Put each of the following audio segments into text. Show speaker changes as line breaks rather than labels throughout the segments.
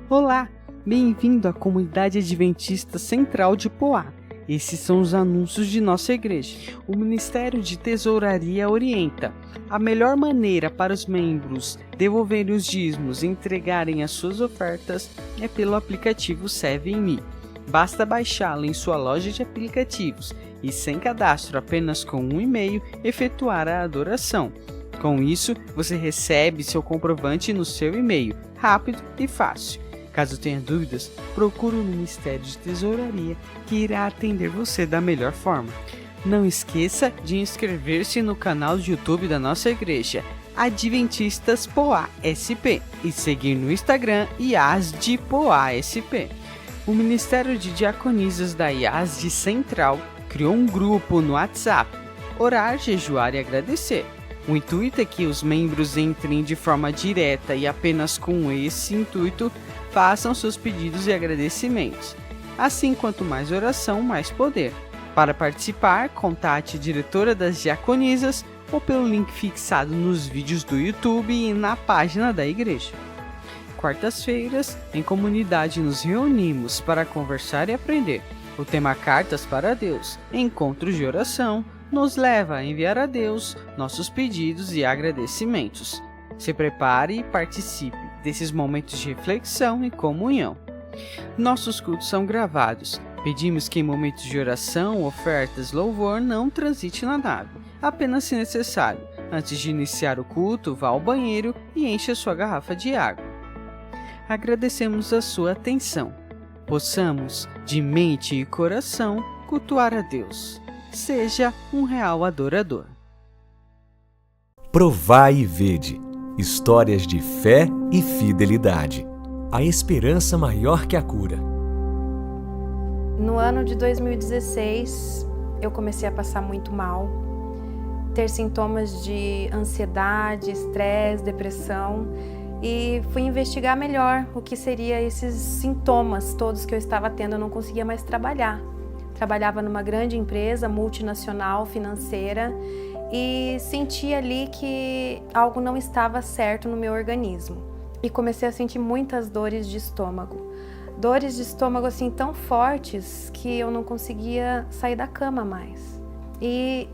Olá, bem-vindo à Comunidade Adventista Central de Poá. Esses são os anúncios de nossa igreja. O Ministério de Tesouraria orienta: a melhor maneira para os membros devolverem os dízimos e entregarem as suas ofertas é pelo aplicativo Serve-me. Basta baixá-lo em sua loja de aplicativos e, sem cadastro, apenas com um e-mail, efetuar a adoração. Com isso, você recebe seu comprovante no seu e-mail, rápido e fácil. Caso tenha dúvidas, procure o Ministério de Tesouraria, que irá atender você da melhor forma. Não esqueça de inscrever-se no canal do YouTube da nossa igreja, Adventistas Poá SP, e seguir no Instagram IASD Poá SP. O Ministério de Diaconisas da IASD Central criou um grupo no WhatsApp, Orar, Jejuar e Agradecer. O intuito é que os membros entrem de forma direta e apenas com esse intuito façam seus pedidos e agradecimentos. Assim, quanto mais oração, mais poder. Para participar, contate a diretora das diaconisas ou pelo link fixado nos vídeos do YouTube e na página da igreja. Quartas-feiras, em comunidade, nos reunimos para conversar e aprender. O tema Cartas para Deus, encontros de oração, nos leva a enviar a Deus nossos pedidos e agradecimentos. Se prepare e participe desses momentos de reflexão e comunhão. Nossos cultos são gravados. Pedimos que em momentos de oração, ofertas, louvor não transite na nave. Apenas se necessário. Antes de iniciar o culto, vá ao banheiro e encha sua garrafa de água. Agradecemos a sua atenção. Possamos, de mente e coração, cultuar a Deus. Seja um real adorador.
Provai e vede. Histórias de fé e fidelidade. A esperança maior que a cura.
No ano de 2016, eu comecei a passar muito mal, ter sintomas de ansiedade, estresse, depressão, e fui investigar melhor o que seriam esses sintomas todos que eu estava tendo. Eu não conseguia mais trabalhar. Trabalhava numa grande empresa multinacional financeira e senti ali que algo não estava certo no meu organismo. E comecei a sentir muitas dores de estômago. Dores de estômago assim tão fortes que eu não conseguia sair da cama mais. E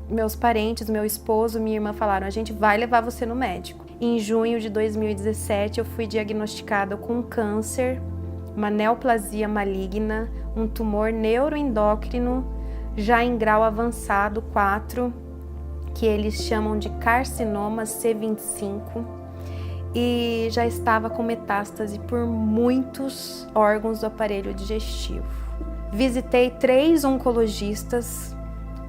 meus parentes, meu esposo, minha irmã falaram: a gente vai levar você no médico. Em junho de 2017 eu fui diagnosticada com câncer, uma neoplasia maligna, um tumor neuroendócrino já em grau avançado 4, que eles chamam de carcinoma C25, e já estava com metástase por muitos órgãos do aparelho digestivo. Visitei 3 oncologistas,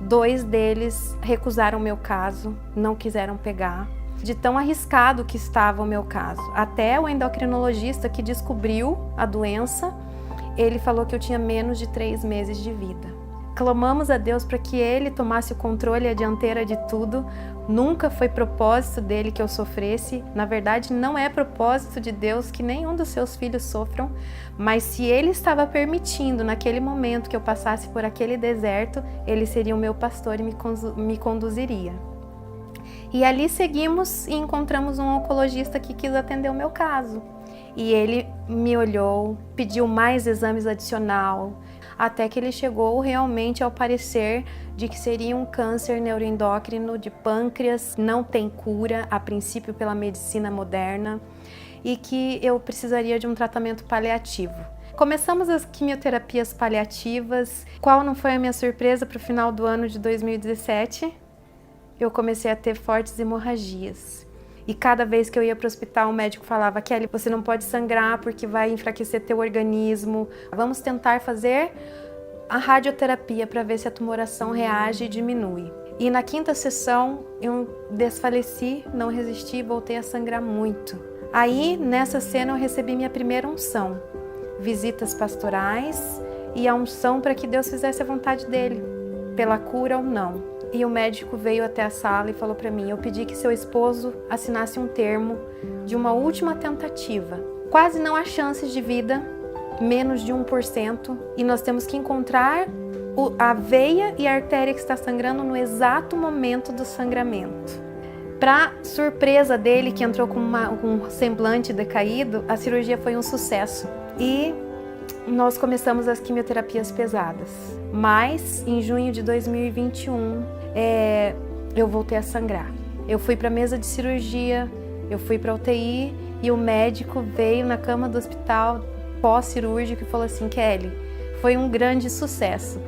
2 deles recusaram meu caso, não quiseram pegar, de tão arriscado que estava o meu caso. Até o endocrinologista que descobriu a doença, ele falou que eu tinha menos de 3 meses de vida. Clamamos a Deus para que Ele tomasse o controle e a dianteira de tudo. Nunca foi propósito dele que eu sofresse. Na verdade, não é propósito de Deus que nenhum dos seus filhos sofram. Mas se Ele estava permitindo naquele momento que eu passasse por aquele deserto, Ele seria o meu pastor e me conduziria. E ali seguimos e encontramos um oncologista que quis atender o meu caso. E ele me olhou, pediu mais exames adicional, até que ele chegou realmente ao parecer de que seria um câncer neuroendócrino de pâncreas, não tem cura, a princípio pela medicina moderna, e que eu precisaria de um tratamento paliativo. Começamos as quimioterapias paliativas. Qual não foi a minha surpresa para o final do ano de 2017? Eu comecei a ter fortes hemorragias. E cada vez que eu ia para o hospital, o médico falava: Kelly, você não pode sangrar porque vai enfraquecer teu organismo. Vamos tentar fazer a radioterapia para ver se a tumoração reage e diminui. E na 5ª sessão eu desfaleci, não resisti e voltei a sangrar muito. Aí, nessa cena, eu recebi minha primeira unção. Visitas pastorais e a unção para que Deus fizesse a vontade dele, pela cura ou não. E o médico veio até a sala e falou para mim, eu pedi que seu esposo assinasse um termo de uma última tentativa. Quase não há chances de vida, menos de 1%, e nós temos que encontrar a veia e a artéria que está sangrando no exato momento do sangramento. Para surpresa dele, que entrou com um semblante decaído, a cirurgia foi um sucesso. E nós começamos as quimioterapias pesadas. Mas, em junho de 2021, eu voltei a sangrar. Eu fui para a mesa de cirurgia, eu fui para a UTI e o médico veio na cama do hospital pós-cirúrgico e falou assim, Kelly, foi um grande sucesso.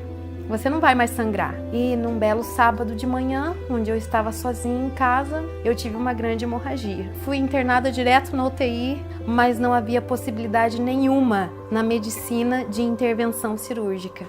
Você não vai mais sangrar. E num belo sábado de manhã, onde eu estava sozinha em casa, eu tive uma grande hemorragia. Fui internada direto na UTI, mas não havia possibilidade nenhuma na medicina de intervenção cirúrgica.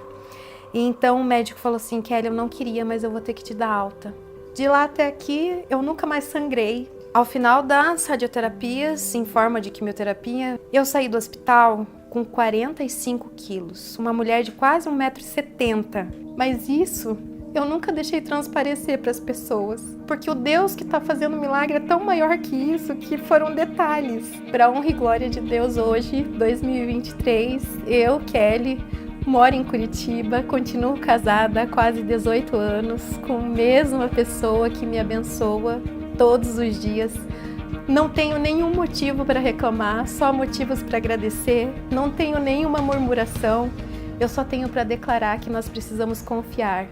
E então o médico falou assim, Kelly, eu não queria, mas eu vou ter que te dar alta. De lá até aqui, eu nunca mais sangrei. Ao final das radioterapias, em forma de quimioterapia, eu saí do hospital com 45 quilos, uma mulher de quase 1,70 m. Mas isso eu nunca deixei transparecer para as pessoas, porque o Deus que está fazendo o milagre é tão maior que isso, que foram detalhes. Para honra e glória de Deus, hoje, 2023, eu, Kelly, moro em Curitiba, continuo casada há quase 18 anos, com a mesma pessoa que me abençoa todos os dias. Não tenho nenhum motivo para reclamar, só motivos para agradecer. Não tenho nenhuma murmuração. Eu só tenho para declarar que nós precisamos confiar,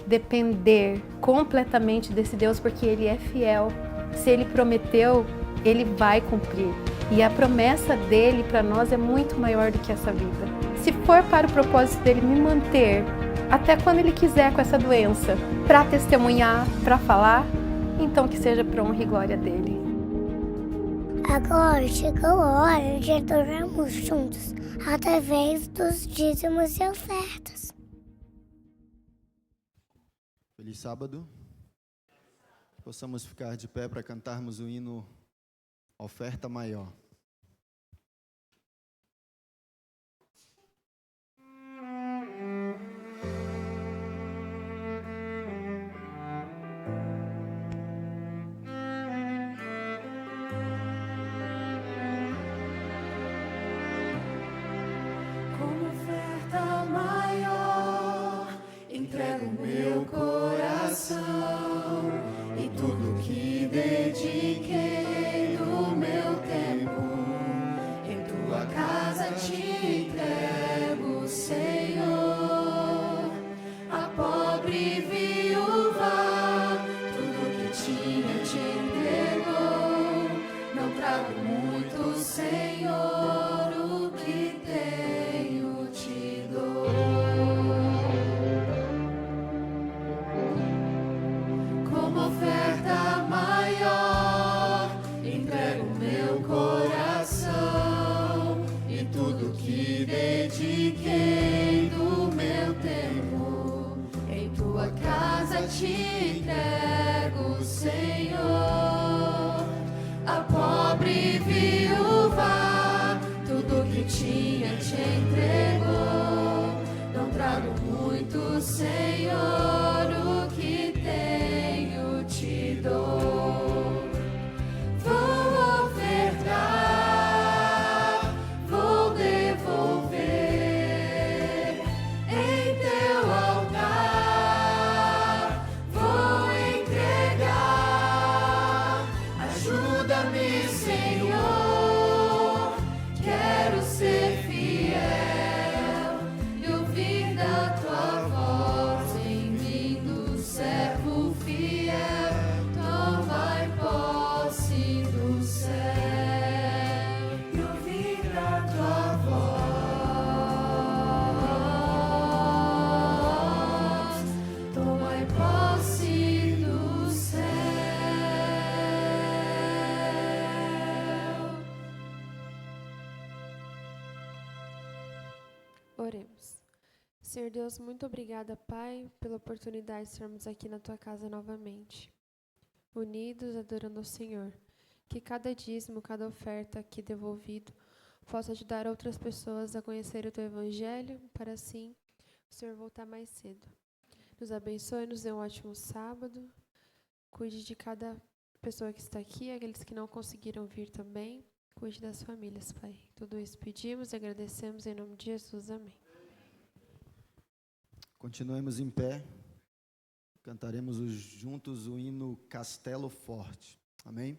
depender completamente desse Deus, porque Ele é fiel. Se Ele prometeu, Ele vai cumprir. E a promessa dEle para nós é muito maior do que essa vida. Se for para o propósito dEle me manter, até quando Ele quiser com essa doença, para testemunhar, para falar, então que seja para honra e glória dEle.
Agora chegou a hora de adorarmos juntos, através dos dízimos e ofertas.
Feliz sábado. Possamos ficar de pé para cantarmos o hino Oferta Maior.
Entrego meu coração e tudo que dediquei do meu tempo. Em tua casa te entrego, Senhor. A pobre viúva, tudo que tinha te entregou. Não trago muito, Senhor, o que tenho te dou. Oferta maior, entrego meu coração e tudo que dediquei do meu tempo. Em tua casa te entrego, Senhor. A pobre viúva, tudo que tinha te entregou. Não trago muito, Senhor, o que tenho te dou. Vou ofertar, vou devolver em teu altar. Vou entregar, ajuda-me, Senhor. Quero ser fiel e ouvir da tua voz em mim do servo fiel. Tomai posse do céu e ouvir da tua voz. Tomai posse do céu.
Oremos.
Senhor Deus, muito obrigada, Pai, pela oportunidade de estarmos aqui na Tua casa novamente, unidos, adorando ao Senhor. Que cada dízimo, cada oferta aqui devolvido possa ajudar outras pessoas a conhecer o Teu Evangelho, para assim o Senhor voltar mais cedo. Nos abençoe, nos dê um ótimo sábado. Cuide de cada pessoa que está aqui, aqueles que não conseguiram vir também. Cuide das famílias, Pai. Tudo isso pedimos e agradecemos em nome de Jesus. Amém.
Continuemos em pé. Cantaremos juntos o hino Castelo Forte. Amém?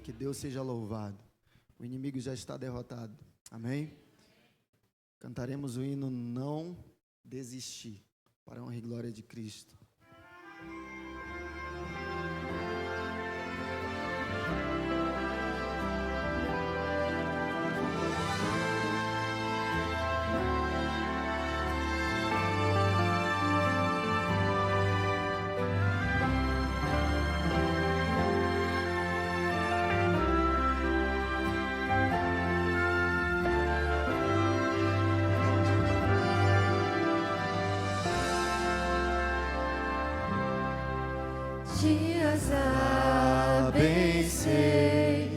Que Deus seja louvado. O inimigo já está derrotado. Amém? Cantaremos o hino Não Desistir, para a honra e glória de Cristo.
Dias a vencer.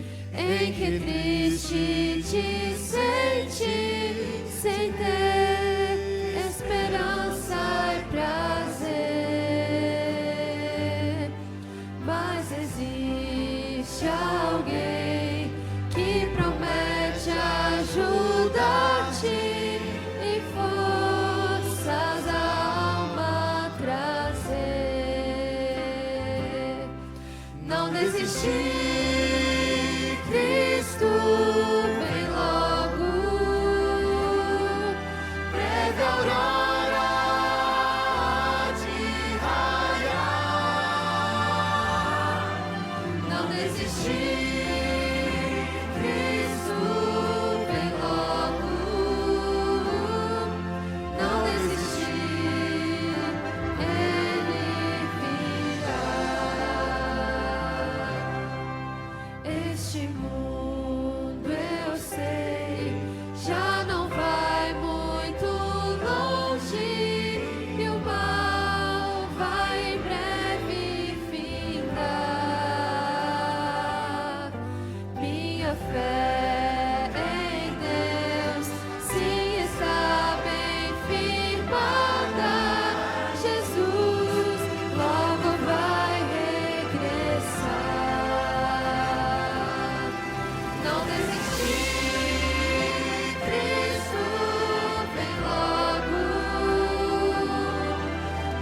muita fé em Deus, sim, está bem firmada. Jesus logo vai regressar. Não desistir, Cristo vem logo.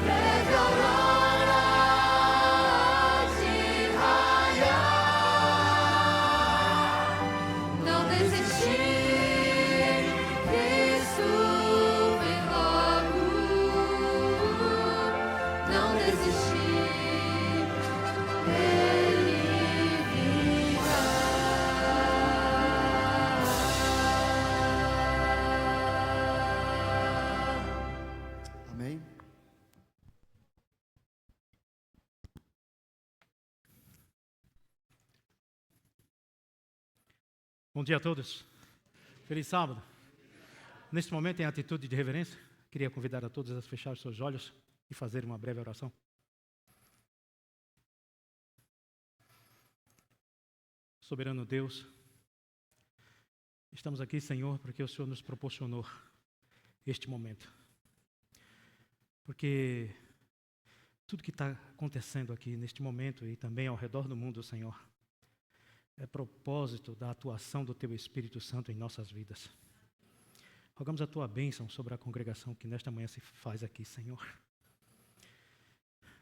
Breve aurora de raiar. Não desistir, Cristo vem logo. Não desistir, Ele virá.
Amém?
Bom dia a todos. Feliz sábado. Neste momento, em atitude de reverência, queria convidar a todos a fechar os seus olhos e fazer uma breve oração. Soberano Deus, estamos aqui, Senhor, porque o Senhor nos proporcionou este momento. Porque tudo que está acontecendo aqui neste momento e também ao redor do mundo, Senhor, é propósito da atuação do Teu Espírito Santo em nossas vidas. Rogamos a Tua bênção sobre a congregação que nesta manhã se faz aqui, Senhor.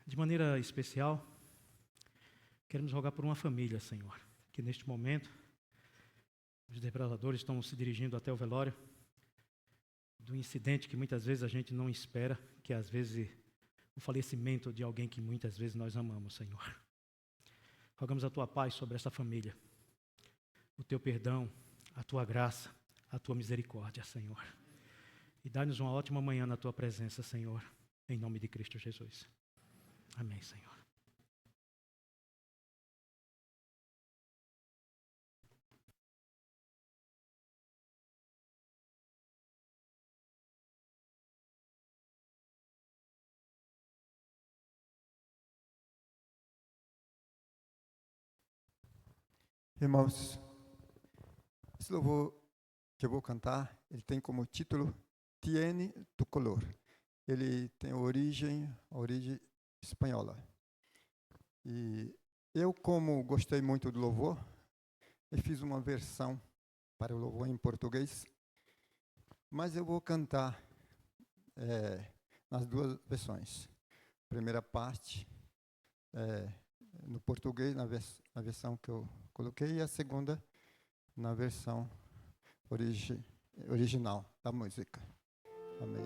De maneira especial, queremos rogar por uma família, Senhor, que neste momento os depredadores estão se dirigindo até o velório do incidente que muitas vezes a gente não espera, que é às vezes o falecimento de alguém que muitas vezes nós amamos, Senhor. Rogamos a Tua paz sobre essa família, o Teu perdão, a Tua graça, a Tua misericórdia, Senhor. E dá-nos uma ótima manhã na Tua presença, Senhor, em nome de Cristo Jesus. Amém, Senhor.
Irmãos, esse louvor que eu vou cantar, ele tem como título Tiene tu color. Ele tem a origem espanhola. E eu, como gostei muito do louvor, eu fiz uma versão para o louvor em português, mas eu vou cantar nas duas versões. Primeira parte no português, na versão que eu coloquei, e a segunda na versão original da música. Amém.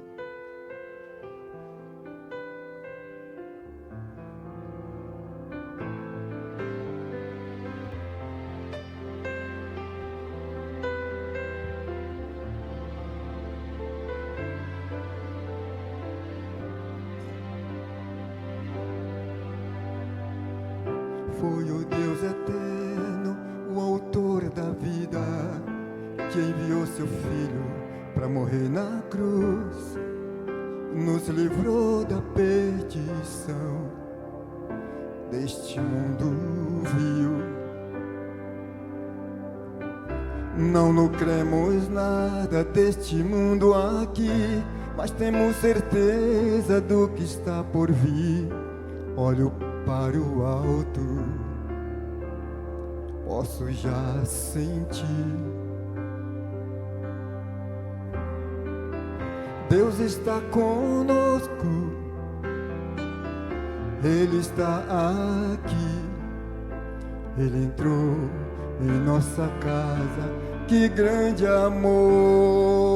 Foi o Deus eterno, o autor da vida, que enviou seu Filho para morrer na cruz, nos livrou da perdição deste mundo vil. Não lucremos nada deste mundo aqui, mas temos certeza do que está por vir. Olho para o alto, posso já sentir. Deus está conosco, Ele está aqui. Ele entrou em nossa casa, que grande amor.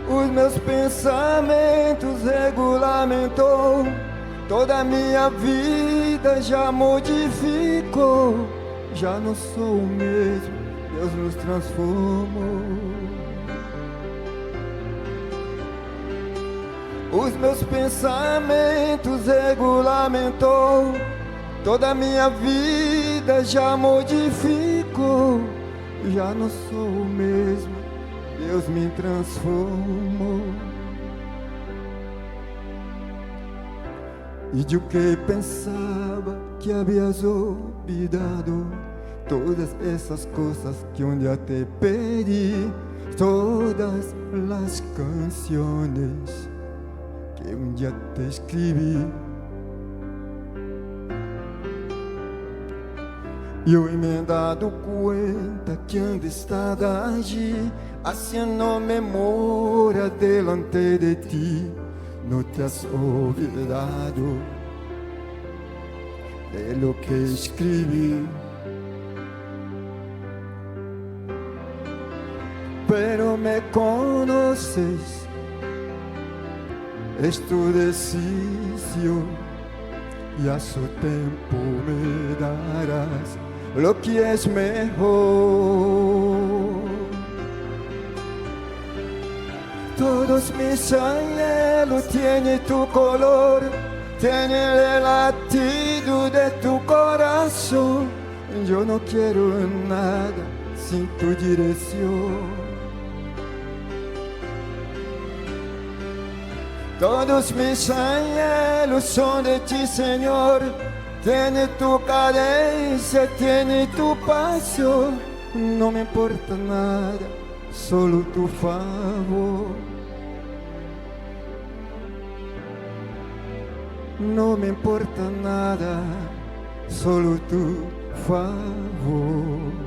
Os meus pensamentos regulamentou, toda a minha vida já modificou. Já não sou o mesmo, Deus nos transformou. Os meus pensamentos regulamentou, toda a minha vida já modificou. Já não sou o mesmo, Deus me transformou. E eu que pensava que havias olvidado todas essas coisas que um dia te pedi, todas as canções que um dia te escrevi. Eu me he dado conta que ando estado allí, haciendo memoria delante de ti. No te has olvidado de lo que escribí. Pero me conoces, es tu decisión, y a su tiempo me darás lo que es mejor. Todos mis anhelos tienen tu color, tienen el latido de tu corazón. Yo no quiero nada sin tu dirección. Todos mis anhelos son de ti, Señor. Tiene tu cadencia, tiene tu pasión. No me importa nada, solo tu favor. No me importa nada, solo tu favor.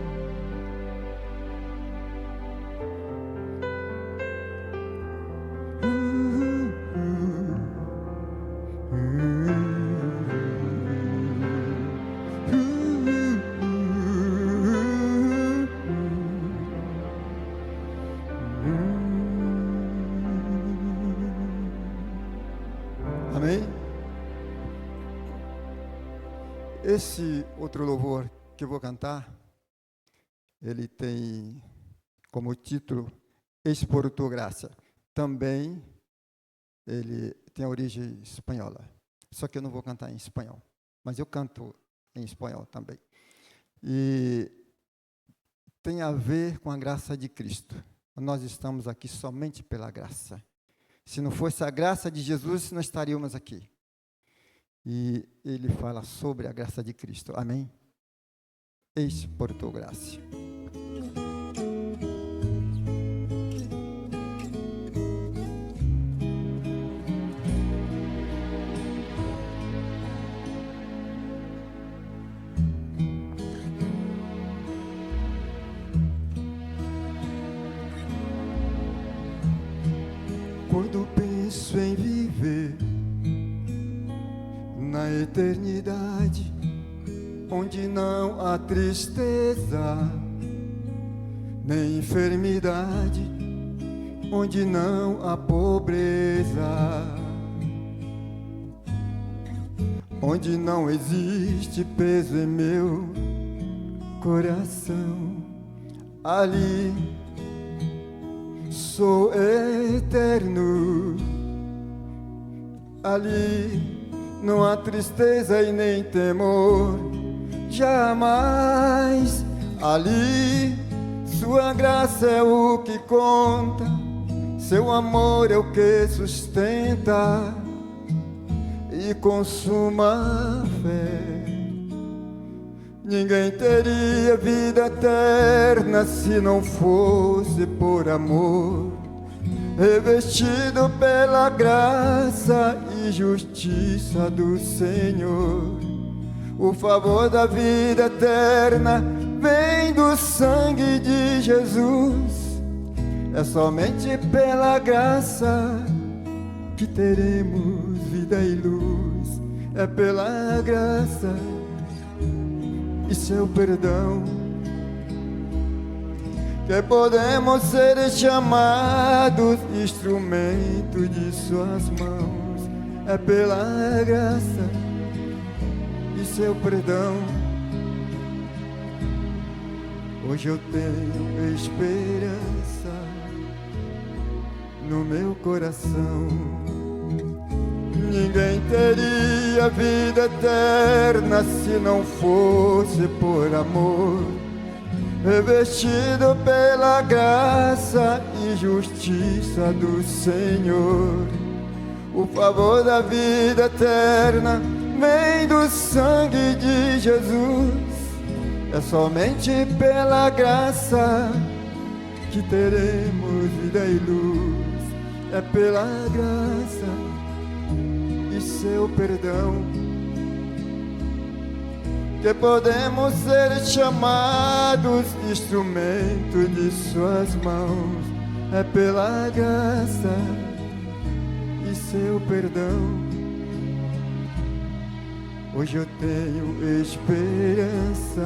Amém? Esse outro louvor que eu vou cantar, ele tem como título Eis por tua graça. Também ele tem a origem espanhola. Só que eu não vou cantar em espanhol, mas eu canto em espanhol também. E tem a ver com a graça de Cristo. Nós estamos aqui somente pela graça. Se não fosse a graça de Jesus, não estaríamos aqui. E ele fala sobre a graça de Cristo. Amém? Eis por tua graça. Quando penso em viver na eternidade, onde não há tristeza, nem enfermidade, onde não há pobreza, onde não existe peso em meu coração, ali sou eterno, ali não há tristeza e nem temor, jamais. Ali sua graça é o que conta, seu amor é o que sustenta e consuma a fé. Ninguém teria vida eterna se não fosse por amor, revestido pela graça e justiça do Senhor. O favor da vida eterna vem do sangue de Jesus. É somente pela graça que teremos vida e luz. É pela graça e seu perdão que podemos ser chamados instrumentos de suas mãos. É pela graça e seu perdão. Hoje eu tenho esperança no meu coração. Ninguém teria vida eterna se não fosse por amor, revestido pela graça e justiça do Senhor. O favor da vida eterna vem do sangue de Jesus. É somente pela graça que teremos vida e luz. É pela graça e seu perdão que podemos ser chamados instrumento de suas mãos. É pela graça e seu perdão. Hoje eu tenho esperança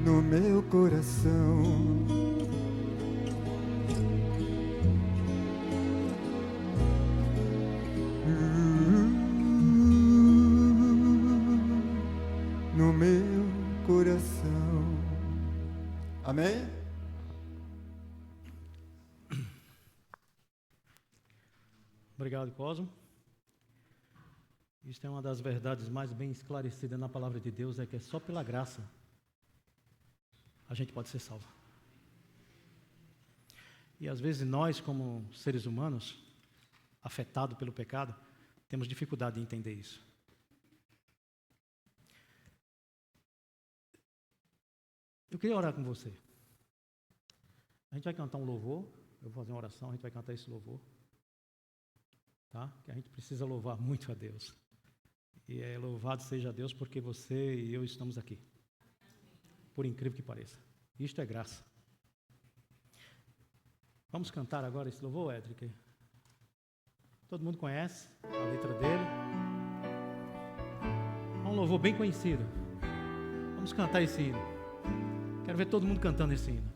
no meu coração. No meu coração. Amém?
Obrigado, Cosmo. Isto é uma das verdades mais bem esclarecidas na palavra de Deus, é que é só pela graça a gente pode ser salvo. E às vezes nós, como seres humanos, afetados pelo pecado, temos dificuldade de entender isso. Eu queria orar com você. A gente vai cantar um louvor, eu vou fazer uma oração, a gente vai cantar esse louvor. Tá? Que a gente precisa louvar muito a Deus. E é louvado seja Deus porque você e eu estamos aqui. Por incrível que pareça. Isto é graça. Vamos cantar agora esse louvor, Edric? Todo mundo conhece a letra dele. É um louvor bem conhecido. Vamos cantar esse hino. Quero ver todo mundo cantando esse hino.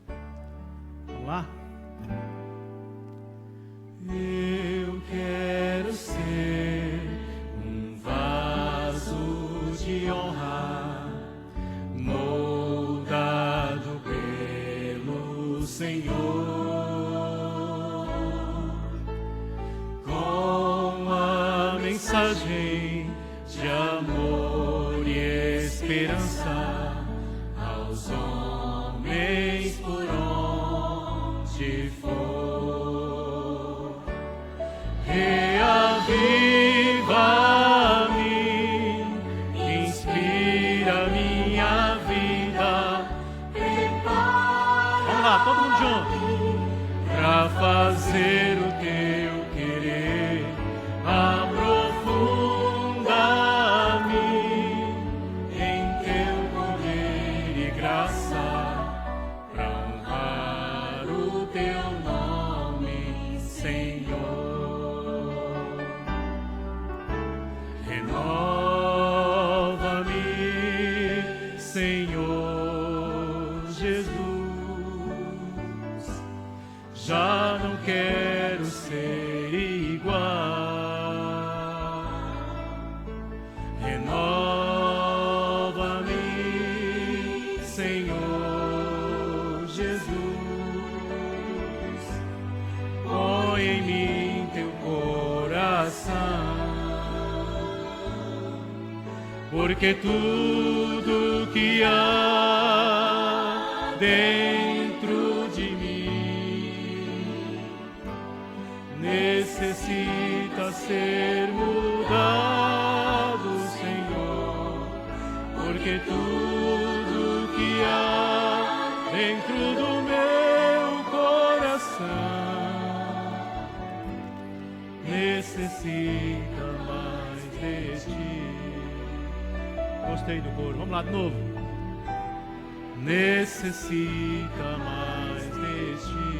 Vamos lá? Eu quero ser um vaso de honra, moldado pelo Senhor, com a mensagem de amor e esperança aos homens por onde for. Reaviva-me, inspira minha vida. Vamos lá, todo mundo junto. Pra fazer o teu querer, aprofunda-me em teu poder e graça, pra honrar o teu nome, Senhor. Renova-me, Senhor Jesus. Já não quero ser igual. Renova-me, Senhor Jesus. Põe em mim teu coração. Porque tudo que há dentro de mim necessita ser mudado, Senhor. Porque tudo que há dentro do meu coração necessita mais de ti. Gostei do coro. Vamos lá de novo. Necessita mais de ti.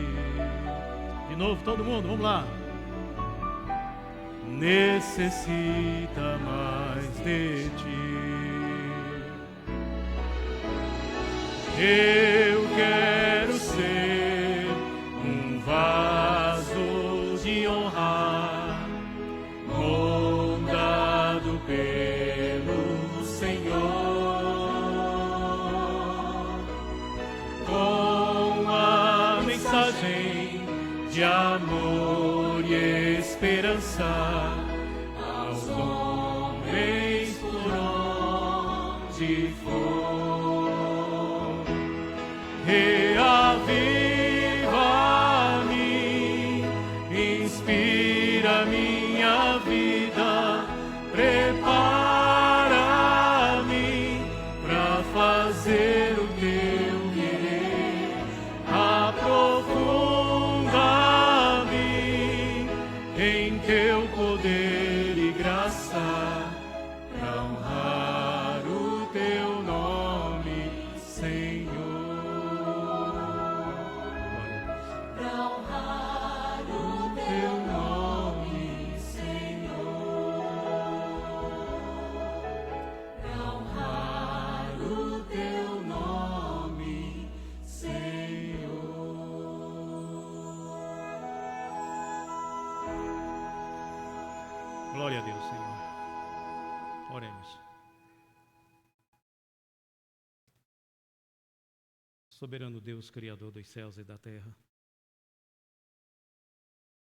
De novo, todo mundo. Vamos lá. Necessita mais de ti. Eu quero ser um vaso de honra, moldado pelo Senhor, com a mensagem de amor e esperança aos homens por onde for. Reaviva-me, inspira-me
fazer o teu querer. Aprofunda-me em teu poder e graça, para honrar o teu nome, Senhor. Para honrar o teu nome, Senhor. Para honrar o teu nome, Senhor.
Glória a Deus, Senhor. Oremos. Soberano Deus, Criador dos céus e da terra,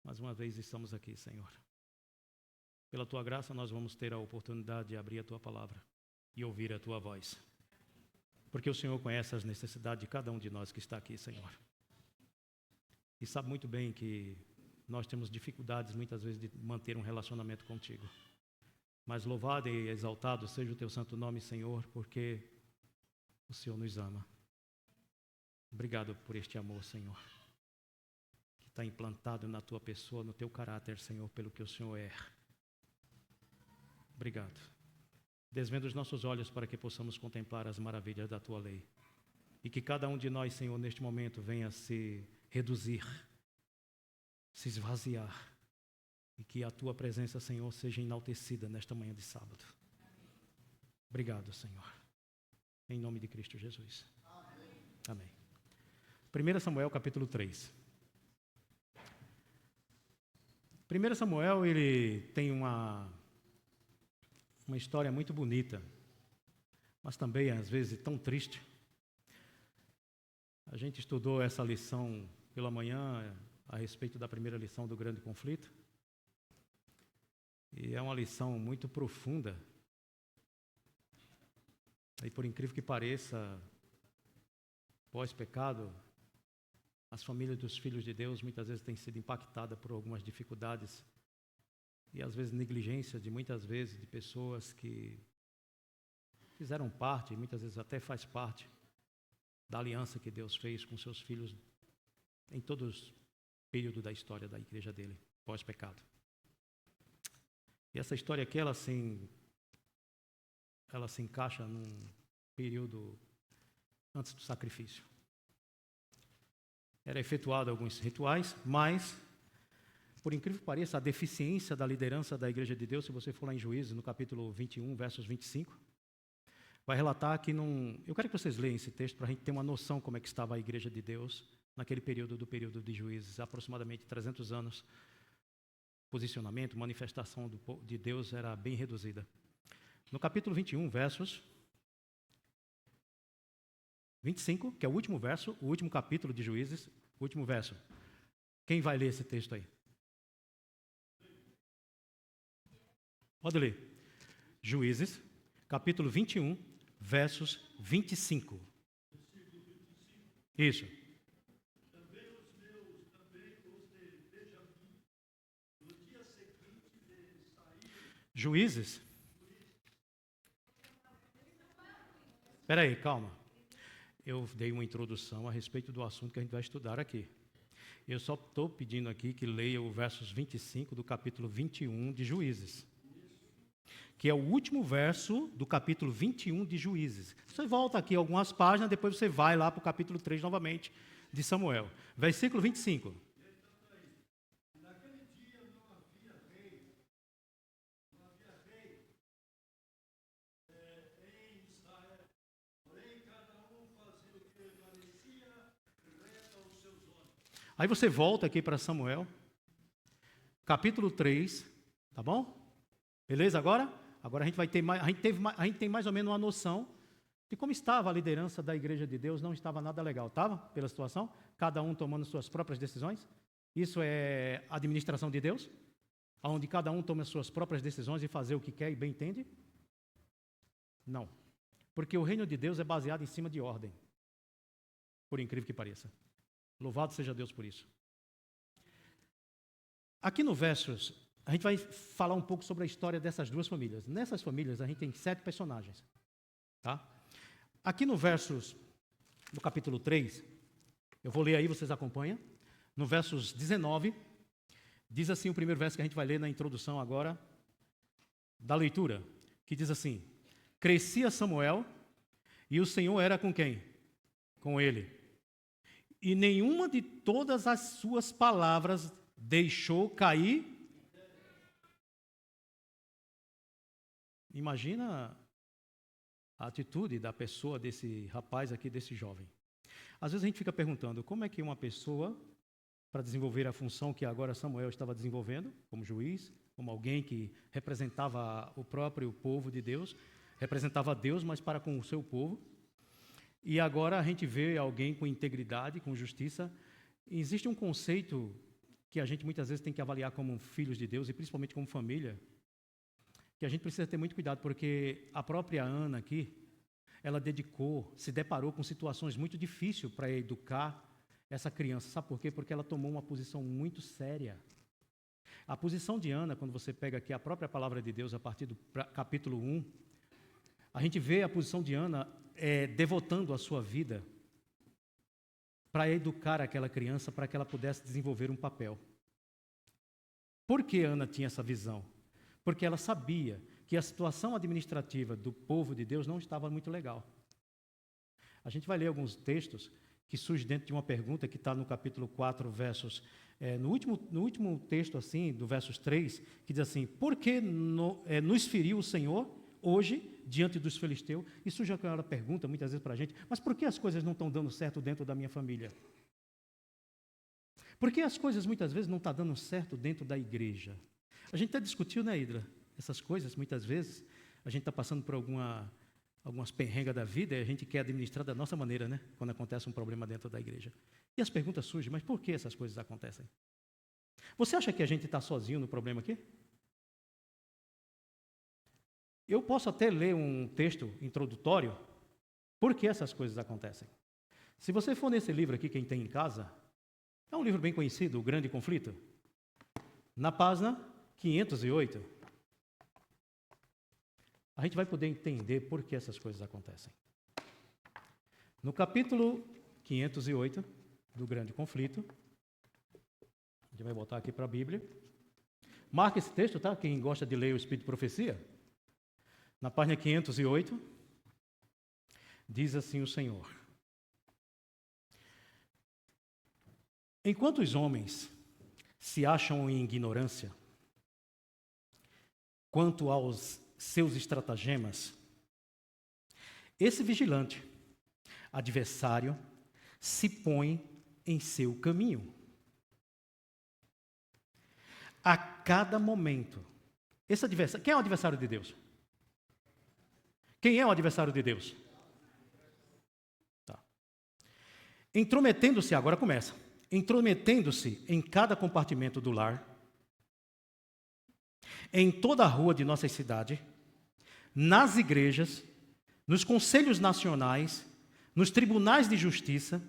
mais uma vez estamos aqui, Senhor. Pela Tua graça nós vamos ter a oportunidade de abrir a Tua palavra e ouvir a Tua voz. Porque o Senhor conhece as necessidades de cada um de nós que está aqui, Senhor. E sabe muito bem que nós temos dificuldades muitas vezes de manter um relacionamento contigo. Mas louvado e exaltado seja o Teu santo nome, Senhor, porque o Senhor nos ama. Obrigado por este amor, Senhor, que está implantado na Tua pessoa, no Teu caráter, Senhor, pelo que o Senhor é. Obrigado. Desvenda os nossos olhos para que possamos contemplar as maravilhas da Tua lei. E que cada um de nós, Senhor, neste momento venha se reduzir, se esvaziar. E que a Tua presença, Senhor, seja enaltecida nesta manhã de sábado. Obrigado, Senhor. Em nome de Cristo Jesus. Amém. 1 Samuel, capítulo 3. 1 Samuel, ele tem uma história muito bonita, mas também, às vezes, tão triste. A gente estudou essa lição pela manhã a respeito da primeira lição do grande conflito. E é uma lição muito profunda. E por incrível que pareça, pós-pecado, as famílias dos filhos de Deus muitas vezes têm sido impactadas por algumas dificuldades e às vezes negligência de muitas vezes de pessoas que fizeram parte, e muitas vezes até faz parte da aliança que Deus fez com seus filhos em todos os períodos da história da igreja dele, pós-pecado. E essa história aqui, ela se encaixa num período antes do sacrifício. Era efetuado alguns rituais, mas, por incrível que pareça, a deficiência da liderança da Igreja de Deus, se você for lá em Juízes, no capítulo 21, versos 25, vai relatar que eu quero que vocês leiam esse texto para a gente ter uma noção como é que estava a Igreja de Deus naquele período de Juízes, aproximadamente 300 anos. Posicionamento, manifestação de Deus era bem reduzida. No capítulo 21, versos 25, que é o último verso, o último capítulo de Juízes, o último verso. Quem vai ler esse texto aí? Pode ler. Juízes, capítulo 21, versos 25. Isso. Juízes. Espera aí, calma. Eu dei uma introdução a respeito do assunto que a gente vai estudar aqui. Eu só estou pedindo aqui que leia o versos 25 do capítulo 21 de Juízes, que é o último verso do capítulo 21 de Juízes. Você volta aqui algumas páginas, depois você vai lá para o capítulo 3 novamente de Samuel. Versículo 25. Aí você volta aqui para Samuel, capítulo 3, tá bom? Beleza agora? Agora a gente tem mais ou menos uma noção de como estava a liderança da Igreja de Deus. Não estava nada legal, estava? Pela situação? Cada um tomando suas próprias decisões. Isso é administração de Deus? Onde cada um toma suas próprias decisões e fazer o que quer e bem entende? Não. Porque o reino de Deus é baseado em cima de ordem. Por incrível que pareça. Louvado seja Deus por isso. Aqui no versos, a gente vai falar um pouco sobre a história dessas duas famílias. Nessas famílias, a gente tem 7 personagens. Tá? aqui no capítulo 3, eu vou ler aí, vocês acompanham. No versos 19, diz assim o primeiro verso que a gente vai ler na introdução agora da leitura, que diz assim: crescia Samuel e o Senhor era com quem? Com ele. E nenhuma de todas as suas palavras deixou cair. Imagina a atitude da pessoa, desse rapaz aqui, desse jovem. Às vezes a gente fica perguntando como é que uma pessoa, para desenvolver a função que agora Samuel estava desenvolvendo, como juiz, como alguém que representava o próprio povo de Deus, representava Deus, mas para com o seu povo, e agora a gente vê alguém com integridade, com justiça. Existe um conceito que a gente muitas vezes tem que avaliar como filhos de Deus, e principalmente como família, que a gente precisa ter muito cuidado, porque a própria Ana aqui, ela se deparou com situações muito difíceis para educar essa criança. Sabe por quê? Porque ela tomou uma posição muito séria. A posição de Ana, quando você pega aqui a própria palavra de Deus, a partir do capítulo 1, a gente vê a posição de Ana devotando a sua vida para educar aquela criança, para que ela pudesse desenvolver um papel. Por que Ana tinha essa visão? Porque ela sabia que a situação administrativa do povo de Deus não estava muito legal. A gente vai ler alguns textos que surgem dentro de uma pergunta que está no capítulo 4, versos... no último texto, assim, do versos 3, que diz assim: por que nos feriu o Senhor hoje diante dos filisteus? E surge aquela pergunta muitas vezes para a gente: mas por que as coisas não estão dando certo dentro da minha família? Por que as coisas muitas vezes não estão dando certo dentro da igreja? A gente até discutiu, né, Hidra? Essas coisas, muitas vezes, a gente está passando por algumas perrengas da vida e a gente quer administrar da nossa maneira, né? Quando acontece um problema dentro da igreja. E as perguntas surgem: mas por que essas coisas acontecem? Você acha que a gente está sozinho no problema aqui? Eu posso até ler um texto introdutório, por que essas coisas acontecem. Se você for nesse livro aqui, quem tem em casa, é um livro bem conhecido, O Grande Conflito. Na página 508, a gente vai poder entender por que essas coisas acontecem. No capítulo 508 do Grande Conflito, a gente vai voltar aqui para a Bíblia. Marca esse texto, tá? Quem gosta de ler o Espírito de Profecia. Na página 508, diz assim o Senhor: enquanto os homens se acham em ignorância quanto aos seus estratagemas, esse vigilante, adversário, se põe em seu caminho. A cada momento. Esse adversário, quem é o adversário de Deus? Quem é o adversário de Deus? Tá. Intrometendo-se, agora começa. Intrometendo-se em cada compartimento do lar, em toda a rua de nossa cidade, nas igrejas, nos conselhos nacionais, nos tribunais de justiça,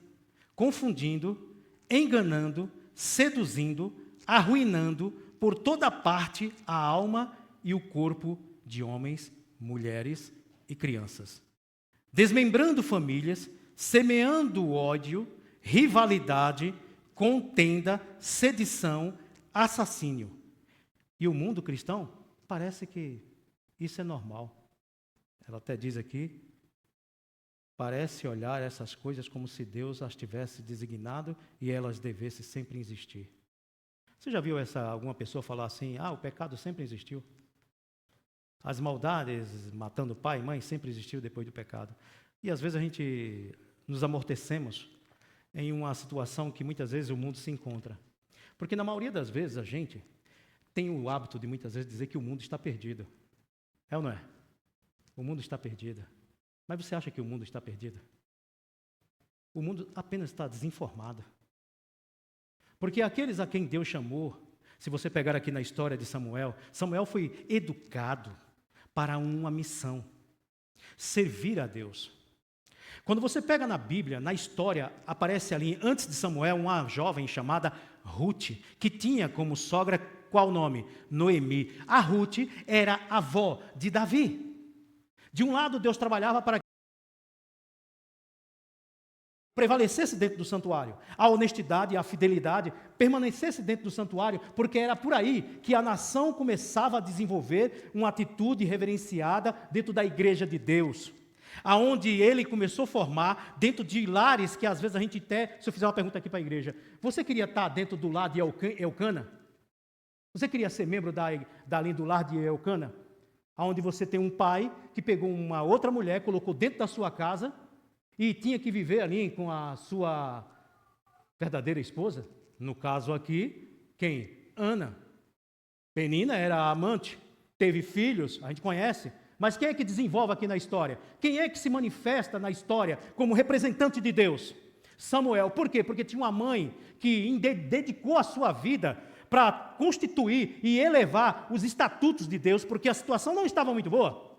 confundindo, enganando, seduzindo, arruinando por toda parte a alma e o corpo de homens, mulheres e crianças, desmembrando famílias, semeando ódio, rivalidade, contenda, sedição, assassínio. E o mundo cristão parece que isso é normal. Ela até diz aqui, parece olhar essas coisas como se Deus as tivesse designado e elas devessem sempre existir. Você já viu alguma pessoa falar assim: o pecado sempre existiu? As maldades, matando pai e mãe, sempre existiu depois do pecado. E às vezes a gente nos amortecemos em uma situação que muitas vezes o mundo se encontra. Porque na maioria das vezes a gente tem o hábito de muitas vezes dizer que o mundo está perdido. É ou não é? O mundo está perdido. Mas você acha que o mundo está perdido? O mundo apenas está desinformado. Porque aqueles a quem Deus chamou, se você pegar aqui na história de Samuel, Samuel foi educado para uma missão: servir a Deus. Quando você pega na Bíblia, na história, aparece ali, antes de Samuel, uma jovem chamada Ruth, que tinha como sogra qual nome? Noemi. A Ruth era avó de Davi. De um lado, Deus trabalhava para prevalecesse dentro do santuário. A honestidade e a fidelidade permanecesse dentro do santuário, porque era por aí que a nação começava a desenvolver uma atitude reverenciada dentro da igreja de Deus. Aonde ele começou a formar dentro de lares que às vezes a gente até, se eu fizer uma pergunta aqui para a igreja, você queria estar dentro do lar de Elcana? Você queria ser membro dali do lar de Elcana? Onde você tem um pai que pegou uma outra mulher, colocou dentro da sua casa e tinha que viver ali com a sua verdadeira esposa. No caso aqui, quem? Ana. Penina era a amante, teve filhos, a gente conhece. Mas quem é que desenvolve aqui na história? Quem é que se manifesta na história como representante de Deus? Samuel. Por quê? Porque tinha uma mãe que dedicou a sua vida para constituir e elevar os estatutos de Deus, porque a situação não estava muito boa.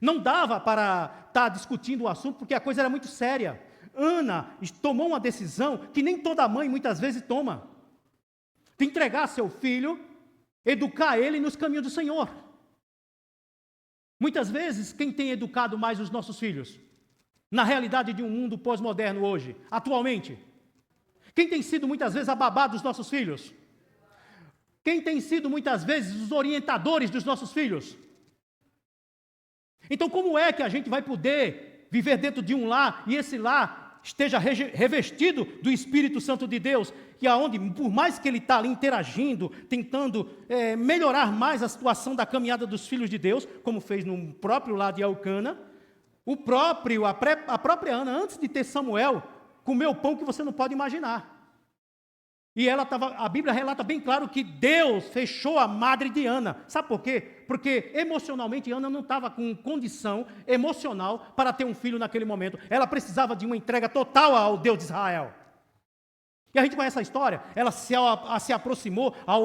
Não dava para estar discutindo o assunto, porque a coisa era muito séria. Ana tomou uma decisão que nem toda mãe muitas vezes toma. De entregar seu filho, educar ele nos caminhos do Senhor. Muitas vezes, quem tem educado mais os nossos filhos? Na realidade de um mundo pós-moderno hoje, atualmente. Quem tem sido muitas vezes a babá dos nossos filhos? Quem tem sido muitas vezes os orientadores dos nossos filhos? Então, como é que a gente vai poder viver dentro de um lar e esse lar esteja revestido do Espírito Santo de Deus, e aonde, por mais que ele está ali interagindo, tentando melhorar mais a situação da caminhada dos filhos de Deus, como fez no próprio lar de Elcana, a própria Ana, antes de ter Samuel, comeu pão que você não pode imaginar. E a Bíblia relata bem claro que Deus fechou a madre de Ana. Sabe por quê? Porque emocionalmente Ana não estava com condição emocional para ter um filho naquele momento. Ela precisava de uma entrega total ao Deus de Israel. E a gente conhece a história. Ela se aproximou ao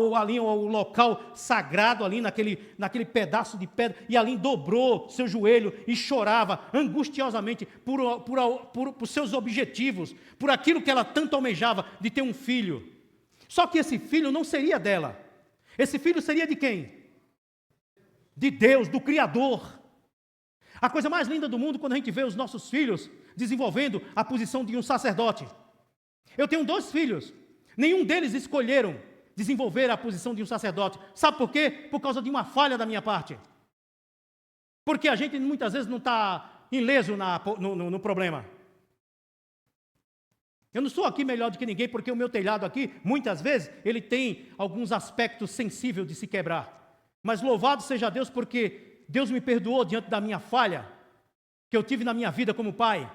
local sagrado, ali naquele pedaço de pedra, e ali dobrou seu joelho e chorava angustiosamente por seus objetivos, por aquilo que ela tanto almejava, de ter um filho. Só que esse filho não seria dela. Esse filho seria de quem? De Deus, do Criador. A coisa mais linda do mundo quando a gente vê os nossos filhos desenvolvendo a posição de um sacerdote. Eu tenho 2 filhos. Nenhum deles escolheram desenvolver a posição de um sacerdote. Sabe por quê? Por causa de uma falha da minha parte. Porque a gente muitas vezes não está ileso no problema. Eu não sou aqui melhor do que ninguém, porque o meu telhado aqui, muitas vezes, ele tem alguns aspectos sensíveis de se quebrar. Mas louvado seja Deus, porque Deus me perdoou diante da minha falha que eu tive na minha vida como pai.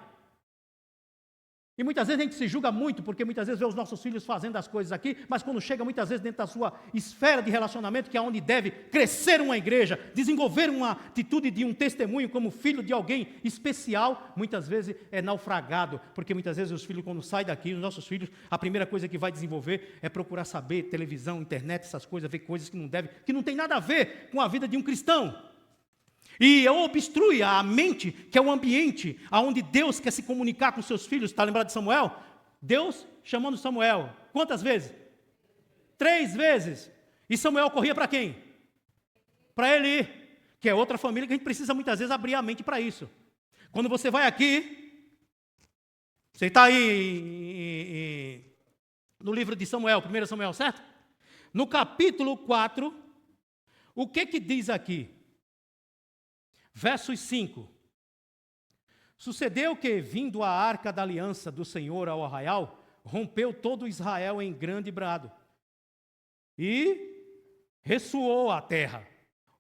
E muitas vezes a gente se julga muito, porque muitas vezes vê os nossos filhos fazendo as coisas aqui, mas quando chega muitas vezes dentro da sua esfera de relacionamento, que é onde deve crescer uma igreja, desenvolver uma atitude de um testemunho como filho de alguém especial, muitas vezes é naufragado, porque muitas vezes os filhos, quando saem daqui, os nossos filhos, a primeira coisa que vai desenvolver é procurar saber televisão, internet, essas coisas, ver coisas que não devem, que não tem nada a ver com a vida de um cristão. E obstrui a mente, que é o ambiente onde Deus quer se comunicar com seus filhos. Está lembrado de Samuel? Deus chamando Samuel. Quantas vezes? 3 vezes. E Samuel corria para quem? Para Eli, que é outra família que a gente precisa muitas vezes abrir a mente para isso. Quando você vai aqui, você está aí no livro de Samuel, 1 Samuel, certo? No capítulo 4, o que diz aqui? Versos 5. Sucedeu que, vindo a arca da aliança do Senhor ao arraial, rompeu todo Israel em grande brado. E ressoou a terra.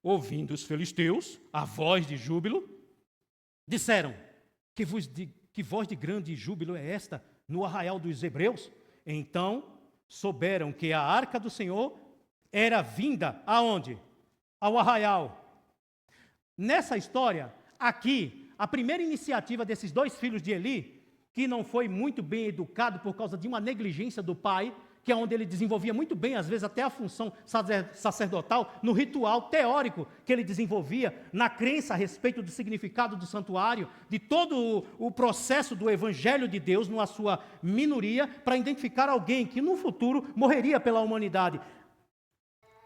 Ouvindo os filisteus a voz de júbilo, disseram: que voz de grande júbilo é esta no arraial dos hebreus? Então souberam que a arca do Senhor era vinda aonde? Ao arraial. Nessa história, aqui, a primeira iniciativa desses 2 filhos de Eli, que não foi muito bem educado por causa de uma negligência do pai, que é onde ele desenvolvia muito bem, às vezes até a função sacerdotal, no ritual teórico que ele desenvolvia, na crença a respeito do significado do santuário, de todo o processo do evangelho de Deus, na sua minoria, para identificar alguém que no futuro morreria pela humanidade.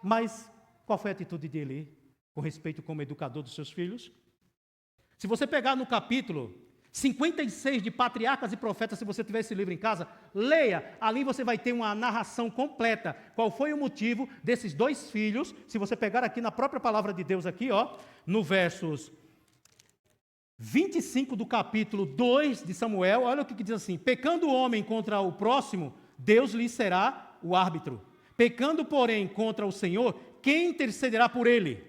Mas qual foi a atitude de Eli com respeito como educador dos seus filhos? Se você pegar no capítulo 56 de patriarcas e profetas, se você tiver esse livro em casa, leia, ali você vai ter uma narração completa, qual foi o motivo desses 2 filhos, se você pegar aqui na própria palavra de Deus aqui, ó, no versos 25 do capítulo 2 de Samuel, olha o que diz assim: pecando o homem contra o próximo, Deus lhe será o árbitro. Pecando, porém, contra o Senhor, quem intercederá por ele?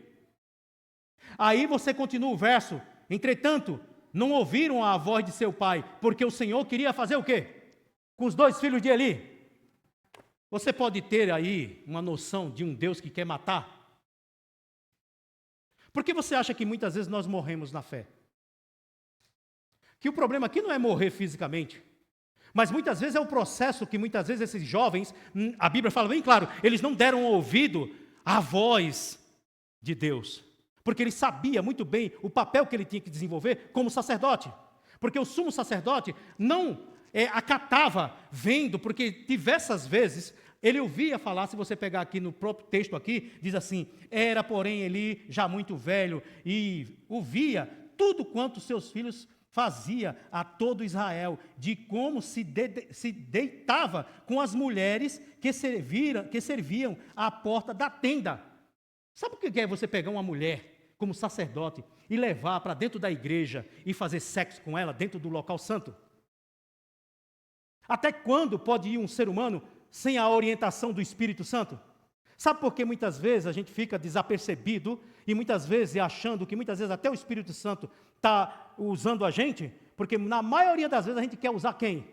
Aí você continua o verso: entretanto, não ouviram a voz de seu pai, porque o Senhor queria fazer o quê? Com os 2 filhos de Eli. Você pode ter aí uma noção de um Deus que quer matar? Por que você acha que muitas vezes nós morremos na fé? Que o problema aqui não é morrer fisicamente, mas muitas vezes é o processo que muitas vezes esses jovens, a Bíblia fala bem claro, eles não deram ouvido à voz de Deus. Porque ele sabia muito bem o papel que ele tinha que desenvolver como sacerdote. Porque o sumo sacerdote não acatava vendo, porque diversas vezes ele ouvia falar, se você pegar aqui no próprio texto aqui, diz assim: era porém Eli já muito velho e ouvia tudo quanto seus filhos fazia a todo Israel, de como se deitava com as mulheres que serviam à porta da tenda. Sabe o que é você pegar uma mulher como sacerdote e levar para dentro da igreja e fazer sexo com ela dentro do local santo? Até quando pode ir um ser humano sem a orientação do Espírito Santo? Sabe por que muitas vezes a gente fica desapercebido e muitas vezes achando que muitas vezes até o Espírito Santo está usando a gente? Porque na maioria das vezes a gente quer usar quem?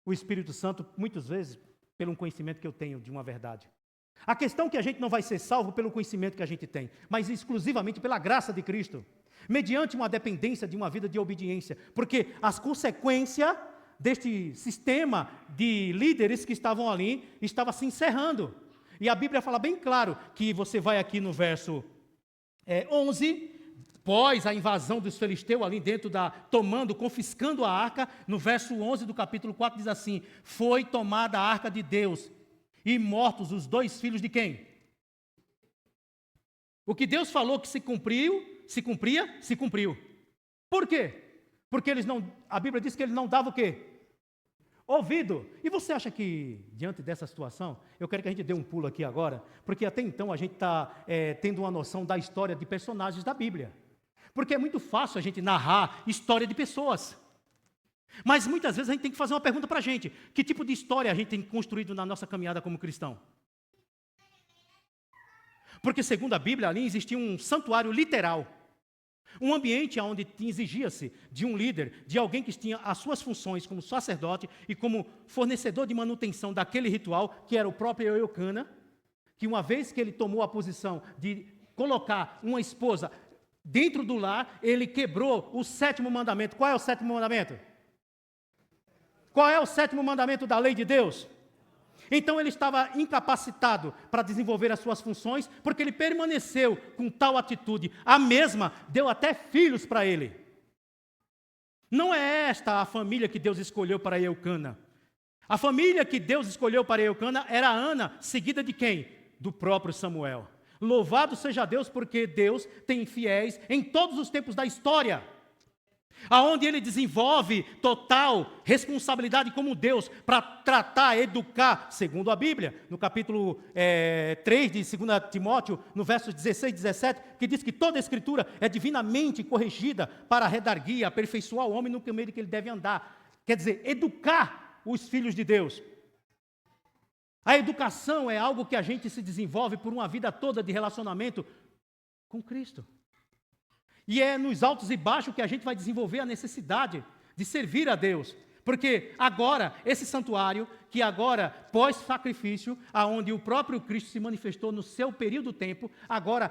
O Espírito Santo, muitas vezes, pelo conhecimento que eu tenho de uma verdade. A questão é que a gente não vai ser salvo pelo conhecimento que a gente tem, mas exclusivamente pela graça de Cristo, mediante uma dependência de uma vida de obediência, porque as consequências deste sistema de líderes que estavam ali, estava se encerrando. E a Bíblia fala bem claro, que você vai aqui no verso 11, após a invasão dos filisteus ali dentro confiscando a arca, no verso 11 do capítulo 4 diz assim: foi tomada a arca de Deus, e mortos os 2 filhos de quem? O que Deus falou que se cumpriu. Por quê? Porque a Bíblia diz que ele não dava o quê? Ouvido. E você acha que, diante dessa situação, eu quero que a gente dê um pulo aqui agora, porque até então a gente está tendo uma noção da história de personagens da Bíblia. Porque é muito fácil a gente narrar história de pessoas. Mas muitas vezes a gente tem que fazer uma pergunta para a gente: que tipo de história a gente tem construído na nossa caminhada como cristão? Porque segundo a Bíblia ali existia um santuário literal, um ambiente onde exigia-se de um líder, de alguém que tinha as suas funções como sacerdote e como fornecedor de manutenção daquele ritual, que era o próprio Eucana, que uma vez que ele tomou a posição de colocar uma esposa dentro do lar, ele quebrou o 7º mandamento. Qual é o 7º mandamento? Qual é o 7º mandamento da lei de Deus? Então ele estava incapacitado para desenvolver as suas funções, porque ele permaneceu com tal atitude. A mesma deu até filhos para ele. Não é esta a família que Deus escolheu para Eucana. A família que Deus escolheu para Eucana era Ana, seguida de quem? Do próprio Samuel. Louvado seja Deus, porque Deus tem fiéis em todos os tempos da história, aonde ele desenvolve total responsabilidade como Deus para tratar, educar, segundo a Bíblia, no capítulo 3 de 2 Timóteo, no verso 16 e 17, que diz que toda a Escritura é divinamente corrigida para redarguir, aperfeiçoar o homem no caminho que ele deve andar. Quer dizer, educar os filhos de Deus. A educação é algo que a gente se desenvolve por uma vida toda de relacionamento com Cristo. E é nos altos e baixos que a gente vai desenvolver a necessidade de servir a Deus. Porque agora, esse santuário, que agora, pós-sacrifício, aonde o próprio Cristo se manifestou no seu período de tempo, agora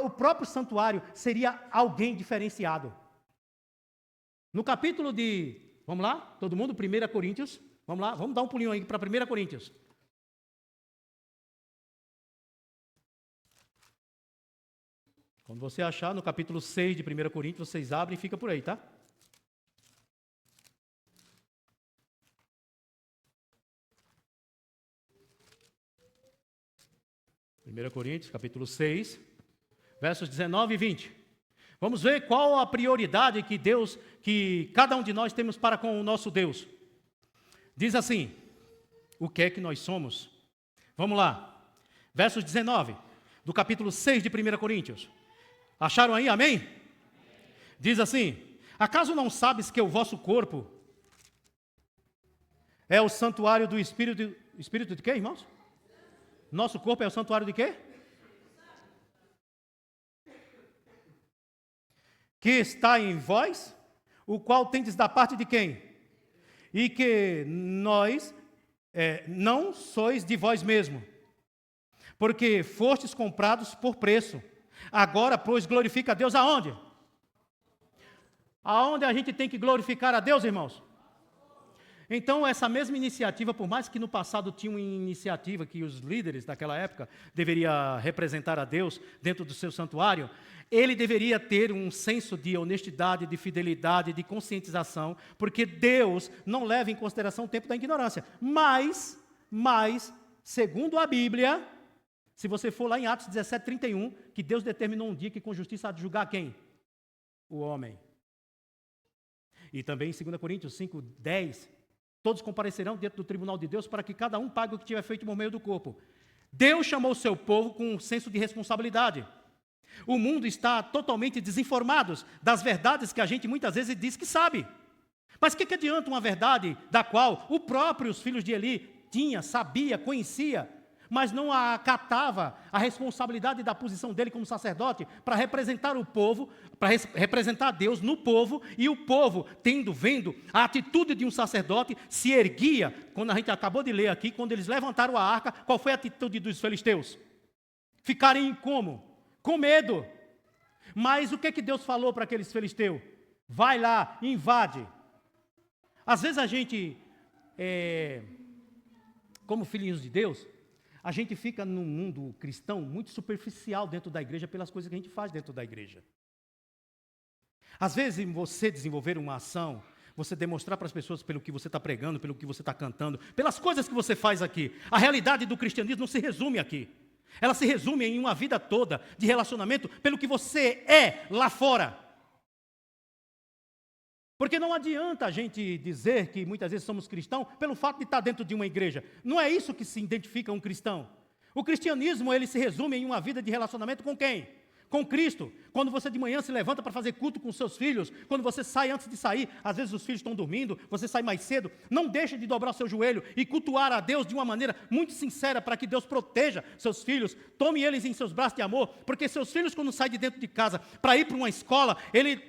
o próprio santuário seria alguém diferenciado. No capítulo de, vamos lá, todo mundo, 1 Coríntios, vamos lá, vamos dar um pulinho aí para 1 Coríntios. Quando você achar no capítulo 6 de 1 Coríntios, vocês abrem e fica por aí, tá? Primeira Coríntios, capítulo 6, versos 19 e 20. Vamos ver qual a prioridade que cada um de nós temos para com o nosso Deus. Diz assim, o que é que nós somos? Vamos lá, versos 19, do capítulo 6 de 1 Coríntios. Acharam aí, amém? Diz assim, acaso não sabes que o vosso corpo é o santuário do Espírito de quê, irmãos? Nosso corpo é o santuário de quê? Que está em vós, o qual tendes da parte de quem? E que nós não sois de vós mesmo, porque fostes comprados por preço. Agora, pois, glorifica a Deus aonde? Aonde a gente tem que glorificar a Deus, irmãos? Então, essa mesma iniciativa, por mais que no passado tinha uma iniciativa que os líderes daquela época deveriam representar a Deus dentro do seu santuário, ele deveria ter um senso de honestidade, de fidelidade, de conscientização, porque Deus não leva em consideração o tempo da ignorância. Mas, segundo a Bíblia, se você for lá em Atos 17:31, que Deus determinou um dia que com justiça há de julgar quem? O homem. E também em 2 Coríntios 5:10, todos comparecerão dentro do tribunal de Deus para que cada um pague o que tiver feito por meio do corpo. Deus chamou o seu povo com um senso de responsabilidade. O mundo está totalmente desinformado das verdades que a gente muitas vezes diz que sabe. Mas o que adianta uma verdade da qual os próprios filhos de Eli sabia, conhecia, mas não acatava a responsabilidade da posição dele como sacerdote para representar o povo, para representar Deus no povo, e o povo, vendo a atitude de um sacerdote, se erguia, quando a gente acabou de ler aqui, quando eles levantaram a arca, qual foi a atitude dos filisteus? Ficarem como? Com medo. Mas o que Deus falou para aqueles filisteus? Vai lá, invade. Às vezes a gente, como filhinhos de Deus, a gente fica no mundo cristão muito superficial dentro da igreja pelas coisas que a gente faz dentro da igreja. Às vezes, você desenvolver uma ação, você demonstrar para as pessoas pelo que você está pregando, pelo que você está cantando, pelas coisas que você faz aqui. A realidade do cristianismo não se resume aqui. Ela se resume em uma vida toda de relacionamento pelo que você é lá fora. Porque não adianta a gente dizer que muitas vezes somos cristãos pelo fato de estar dentro de uma igreja. Não é isso que se identifica um cristão. O cristianismo, ele se resume em uma vida de relacionamento com quem? Com Cristo. Quando você de manhã se levanta para fazer culto com seus filhos, quando você sai antes de sair, às vezes os filhos estão dormindo, você sai mais cedo, não deixe de dobrar o seu joelho e cultuar a Deus de uma maneira muito sincera para que Deus proteja seus filhos, tome eles em seus braços de amor, porque seus filhos quando saem de dentro de casa para ir para uma escola,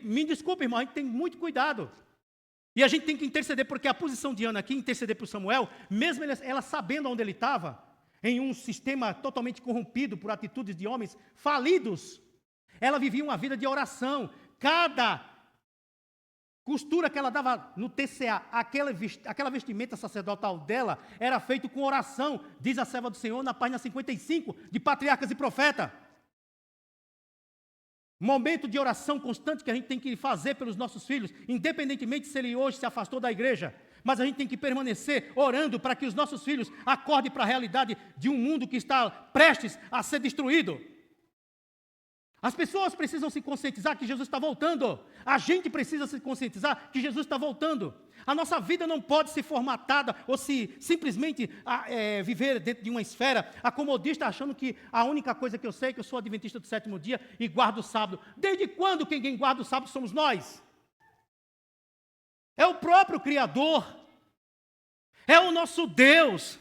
me desculpe, irmão, a gente tem muito cuidado. E a gente tem que interceder, porque a posição de Ana aqui, interceder por Samuel, mesmo ela sabendo onde ele estava, em um sistema totalmente corrompido por atitudes de homens falidos, ela vivia uma vida de oração. Cada costura que ela dava no TCA, aquela vestimenta sacerdotal dela, era feito com oração, diz a serva do Senhor na página 55 de Patriarcas e Profeta. Momento de oração constante que a gente tem que fazer pelos nossos filhos, independentemente se ele hoje se afastou da igreja. Mas a gente tem que permanecer orando para que os nossos filhos acordem para a realidade de um mundo que está prestes a ser destruído. As pessoas precisam se conscientizar que Jesus está voltando. A gente precisa se conscientizar que Jesus está voltando. A nossa vida não pode ser formatada ou se simplesmente viver dentro de uma esfera acomodista, achando que a única coisa que eu sei é que eu sou adventista do sétimo dia e guardo o sábado. Desde quando quem guarda o sábado somos nós? É o próprio Criador. É o nosso Deus.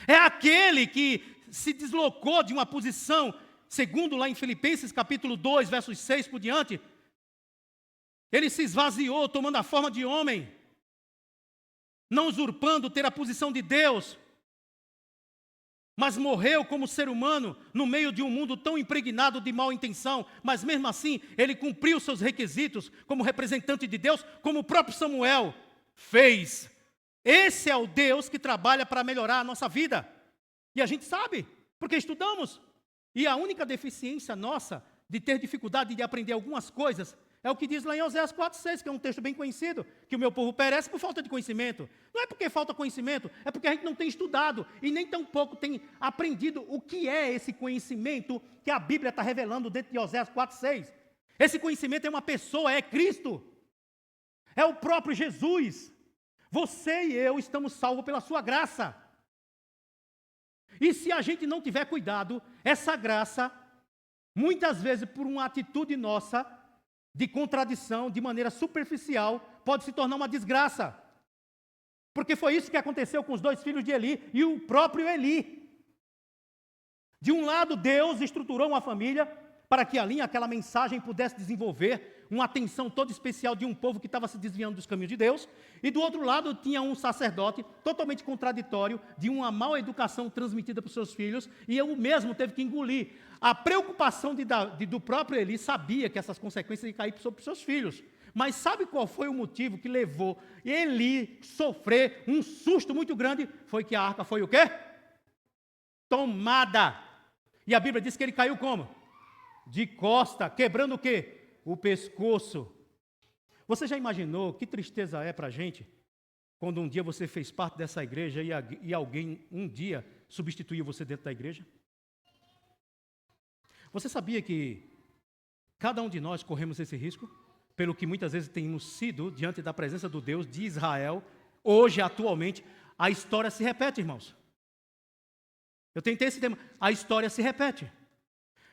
É aquele que se deslocou de uma posição, segundo lá em Filipenses capítulo 2, versos 6 por diante, ele se esvaziou, tomando a forma de homem, não usurpando ter a posição de Deus, mas morreu como ser humano no meio de um mundo tão impregnado de mal intenção, mas mesmo assim ele cumpriu seus requisitos como representante de Deus, como o próprio Samuel fez. Esse é o Deus que trabalha para melhorar a nossa vida, e a gente sabe, porque estudamos. E a única deficiência nossa de ter dificuldade de aprender algumas coisas é o que diz lá em Oséias 4,6, que é um texto bem conhecido, que o meu povo perece por falta de conhecimento. Não é porque falta conhecimento, é porque a gente não tem estudado e nem tão pouco tem aprendido o que é esse conhecimento que a Bíblia está revelando dentro de Oséias 4,6. Esse conhecimento é uma pessoa, é Cristo. É o próprio Jesus. Você e eu estamos salvos pela sua graça. E se a gente não tiver cuidado, essa graça, muitas vezes por uma atitude nossa, de contradição, de maneira superficial, pode se tornar uma desgraça. Porque foi isso que aconteceu com os 2 filhos de Eli e o próprio Eli. De um lado, Deus estruturou uma família para que ali aquela mensagem pudesse desenvolver uma atenção toda especial de um povo que estava se desviando dos caminhos de Deus. E do outro lado, tinha um sacerdote totalmente contraditório, de uma má educação transmitida para os seus filhos, e eu mesmo teve que engolir. A preocupação do próprio Eli sabia que essas consequências iam cair sobre os seus filhos. Mas sabe qual foi o motivo que levou Eli sofrer um susto muito grande? Foi que a arca foi o quê? Tomada. E a Bíblia diz que ele caiu como? De costa, quebrando o quê? O pescoço. Você já imaginou que tristeza é para a gente quando um dia você fez parte dessa igreja e alguém um dia substituiu você dentro da igreja? Você sabia que cada um de nós corremos esse risco? Pelo que muitas vezes temos sido diante da presença do Deus de Israel, hoje, atualmente, a história se repete, irmãos. Eu tentei esse tema. A história se repete.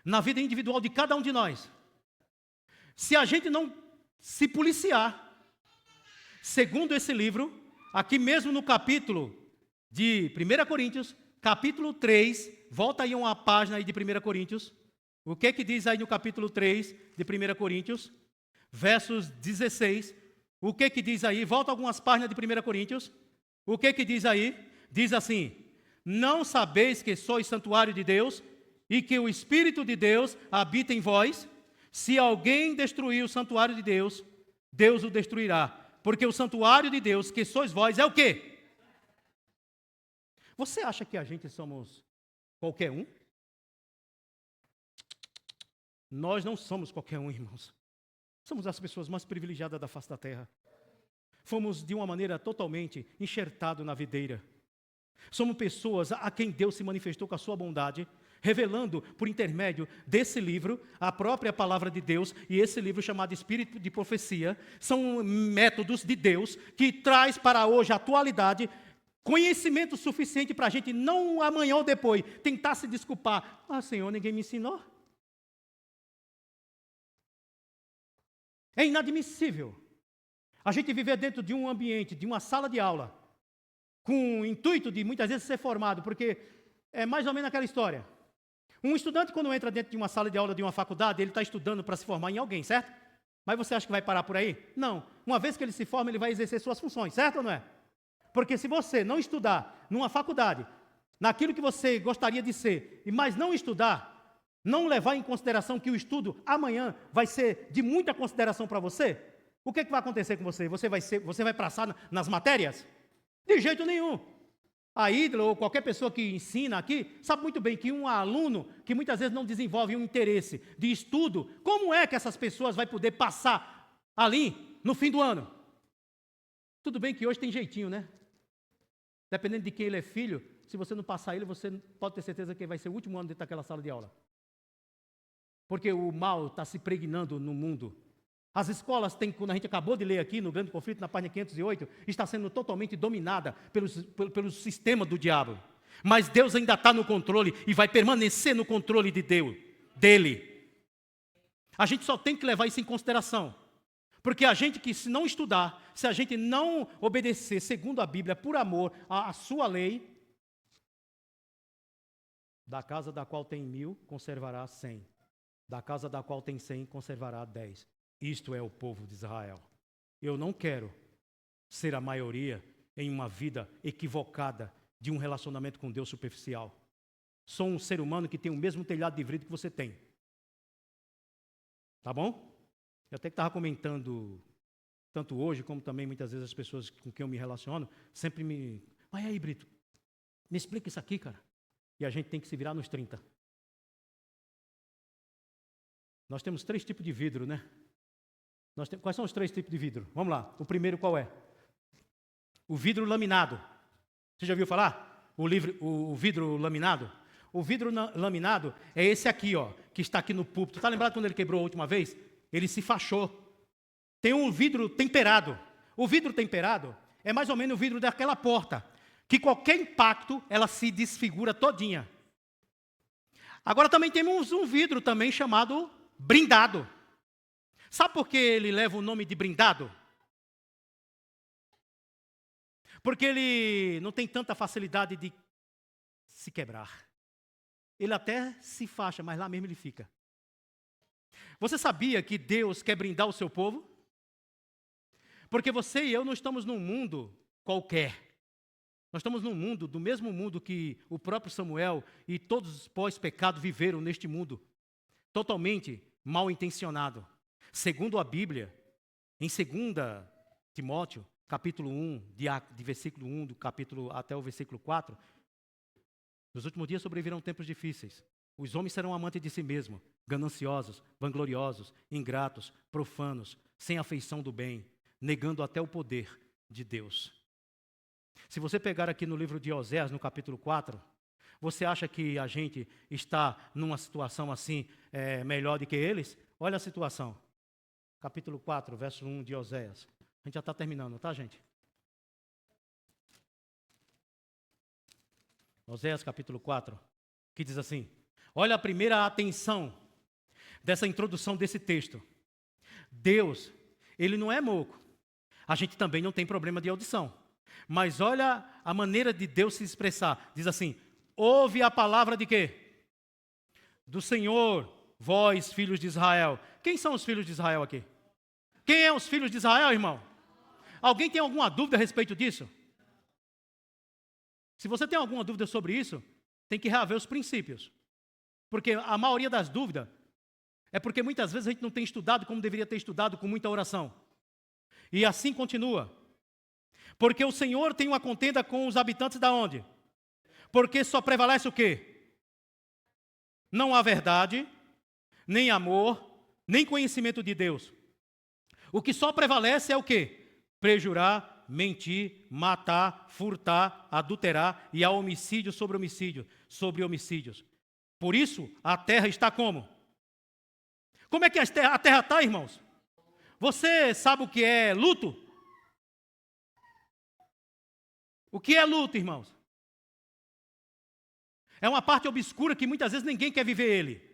Na vida individual de cada um de nós. Se a gente não se policiar, segundo esse livro, aqui mesmo no capítulo de 1 Coríntios, capítulo 3, volta aí uma página aí de 1 Coríntios, o que diz aí no capítulo 3 de 1 Coríntios, versos 16, o que diz aí, volta algumas páginas de 1 Coríntios, o que diz aí? Diz assim: não sabeis que sois santuário de Deus e que o Espírito de Deus habita em vós? Se alguém destruir o santuário de Deus, Deus o destruirá. Porque o santuário de Deus, que sois vós, é o quê? Você acha que a gente somos qualquer um? Nós não somos qualquer um, irmãos. Somos as pessoas mais privilegiadas da face da terra. Fomos de uma maneira totalmente enxertados na videira. Somos pessoas a quem Deus se manifestou com a sua bondade, revelando por intermédio desse livro a própria palavra de Deus, e esse livro chamado Espírito de Profecia são métodos de Deus que traz para hoje a atualidade conhecimento suficiente para a gente não amanhã ou depois tentar se desculpar. Ah, Senhor, ninguém me ensinou. É inadmissível a gente viver dentro de um ambiente, de uma sala de aula, com o intuito de muitas vezes ser formado, porque é mais ou menos aquela história. Um estudante, quando entra dentro de uma sala de aula de uma faculdade, ele está estudando para se formar em alguém, certo? Mas você acha que vai parar por aí? Não. Uma vez que ele se forma, ele vai exercer suas funções, certo ou não é? Porque se você não estudar numa faculdade, naquilo que você gostaria de ser, mas não estudar, não levar em consideração que o estudo amanhã vai ser de muita consideração para você, o que vai acontecer com você? Você vai passar nas matérias? De jeito nenhum. A Hidra ou qualquer pessoa que ensina aqui sabe muito bem que um aluno que muitas vezes não desenvolve um interesse de estudo, como é que essas pessoas vão poder passar ali no fim do ano? Tudo bem que hoje tem jeitinho, né? Dependendo de quem ele é filho, se você não passar ele, você pode ter certeza que vai ser o último ano dentro daquela sala de aula. Porque o mal está se pregnando no mundo. As escolas têm, quando a gente acabou de ler aqui no Grande Conflito, na página 508, está sendo totalmente dominada pelo sistema do diabo. Mas Deus ainda está no controle e vai permanecer no controle de Deus, dele. A gente só tem que levar isso em consideração. Porque a gente que se não estudar, se a gente não obedecer segundo a Bíblia, por amor à sua lei, da casa da qual tem 1000, conservará 100. Da casa da qual tem 100, conservará 10. Isto é o povo de Israel. Eu não quero ser a maioria em uma vida equivocada de um relacionamento com Deus superficial. Sou um ser humano que tem o mesmo telhado de vidro que você tem. Tá bom? Eu até que estava comentando, tanto hoje como também muitas vezes as pessoas com quem eu me relaciono, sempre me... Mas aí, Brito, me explica isso aqui, cara. E a gente tem que se virar nos 30. Nós temos 3 tipos de vidro, né? Quais são os 3 tipos de vidro? Vamos lá. O primeiro qual é? O vidro laminado. Você já ouviu falar? O vidro laminado? O vidro laminado é esse aqui, ó, que está aqui no púlpito. Está lembrado quando ele quebrou a última vez? ele se fachou. Tem um vidro temperado. O vidro temperado é mais ou menos o vidro daquela porta, que qualquer impacto, ela se desfigura todinha. Agora também temos um vidro também chamado blindado. Sabe por que ele leva o nome de blindado? Porque ele não tem tanta facilidade de se quebrar. Ele até se facha, mas lá mesmo ele fica. Você sabia que Deus quer brindar o seu povo? Porque você e eu não estamos num mundo qualquer. Nós estamos num mundo, do mesmo mundo que o próprio Samuel e todos os pós-pecado viveram neste mundo. Totalmente mal intencionado. Segundo a Bíblia, em 2 Timóteo, capítulo 1, de versículo 1 do capítulo até o versículo 4, nos últimos dias sobrevirão tempos difíceis. Os homens serão amantes de si mesmos, gananciosos, vangloriosos, ingratos, profanos, sem afeição do bem, negando até o poder de Deus. Se você pegar aqui no livro de Oséias, no capítulo 4, você acha que a gente está numa situação assim melhor do que eles? Olha a situação. Capítulo 4, verso 1 de Oséias. A gente já está terminando, tá, gente? Oséias, capítulo 4, que diz assim. Olha a primeira atenção dessa introdução desse texto. Deus, ele não é moco. A gente também não tem problema de audição. Mas olha a maneira de Deus se expressar. Diz assim, ouve a palavra de quê? Do Senhor, vós, filhos de Israel. Quem são os filhos de Israel aqui? Quem é os filhos de Israel, irmão? Alguém tem alguma dúvida a respeito disso? Se você tem alguma dúvida sobre isso, tem que reaver os princípios. Porque a maioria das dúvidas é porque muitas vezes a gente não tem estudado como deveria ter estudado com muita oração. E assim continua. Porque o Senhor tem uma contenda com os habitantes da onde? Porque só prevalece o quê? Não há verdade, nem amor, nem conhecimento de Deus. O que só prevalece é o quê? Prejurar, mentir, matar, furtar, adulterar e há homicídio sobre homicídios. Por isso, a terra está como? Como é que a terra está, irmãos? Você sabe o que é luto? O que é luto, irmãos? É uma parte obscura que muitas vezes ninguém quer viver ele.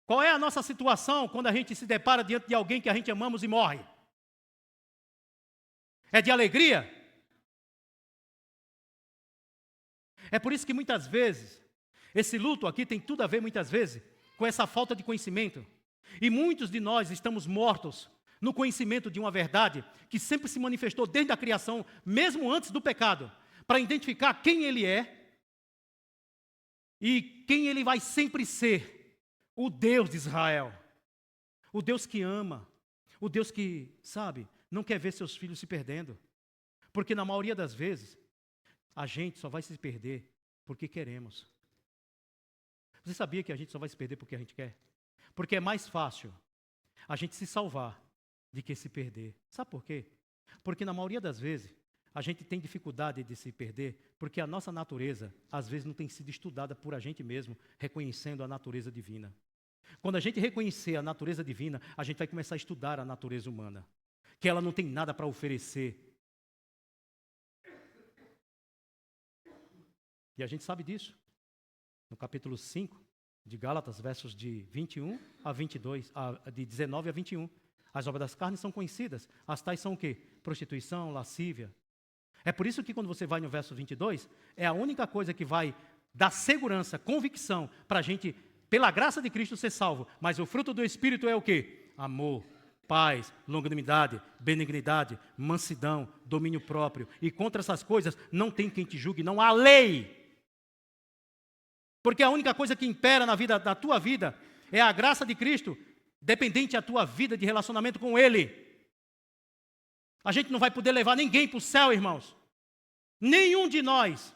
Qual é a nossa situação quando a gente se depara diante de alguém que a gente amamos e morre? É de alegria? É por isso que muitas vezes, esse luto aqui tem tudo a ver muitas vezes com essa falta de conhecimento. E muitos de nós estamos mortos no conhecimento de uma verdade que sempre se manifestou desde a criação, mesmo antes do pecado, para identificar quem ele é e quem ele vai sempre ser. O Deus de Israel, o Deus que ama, o Deus que, sabe, não quer ver seus filhos se perdendo. Porque na maioria das vezes, a gente só vai se perder porque queremos. Você sabia que a gente só vai se perder porque a gente quer? Porque é mais fácil a gente se salvar do que se perder. Sabe por quê? Porque na maioria das vezes, a gente tem dificuldade de se perder porque a nossa natureza, às vezes, não tem sido estudada por a gente mesmo, reconhecendo a natureza divina. Quando a gente reconhecer a natureza divina, a gente vai começar a estudar a natureza humana, que ela não tem nada para oferecer. E a gente sabe disso. No capítulo 5 de Gálatas, versos de 21 a 22, de 19 a 21. As obras das carnes são conhecidas. As tais são o quê? Prostituição, lascívia. É por isso que quando você vai no verso 22, é a única coisa que vai dar segurança, convicção, para a gente, pela graça de Cristo, ser salvo. Mas o fruto do Espírito é o quê? Amor, paz, longanimidade, benignidade, mansidão, domínio próprio. E contra essas coisas não tem quem te julgue, não há lei. Porque a única coisa que impera na vida da tua vida é a graça de Cristo, dependente da tua vida de relacionamento com Ele. A gente não vai poder levar ninguém para o céu, irmãos. Nenhum de nós.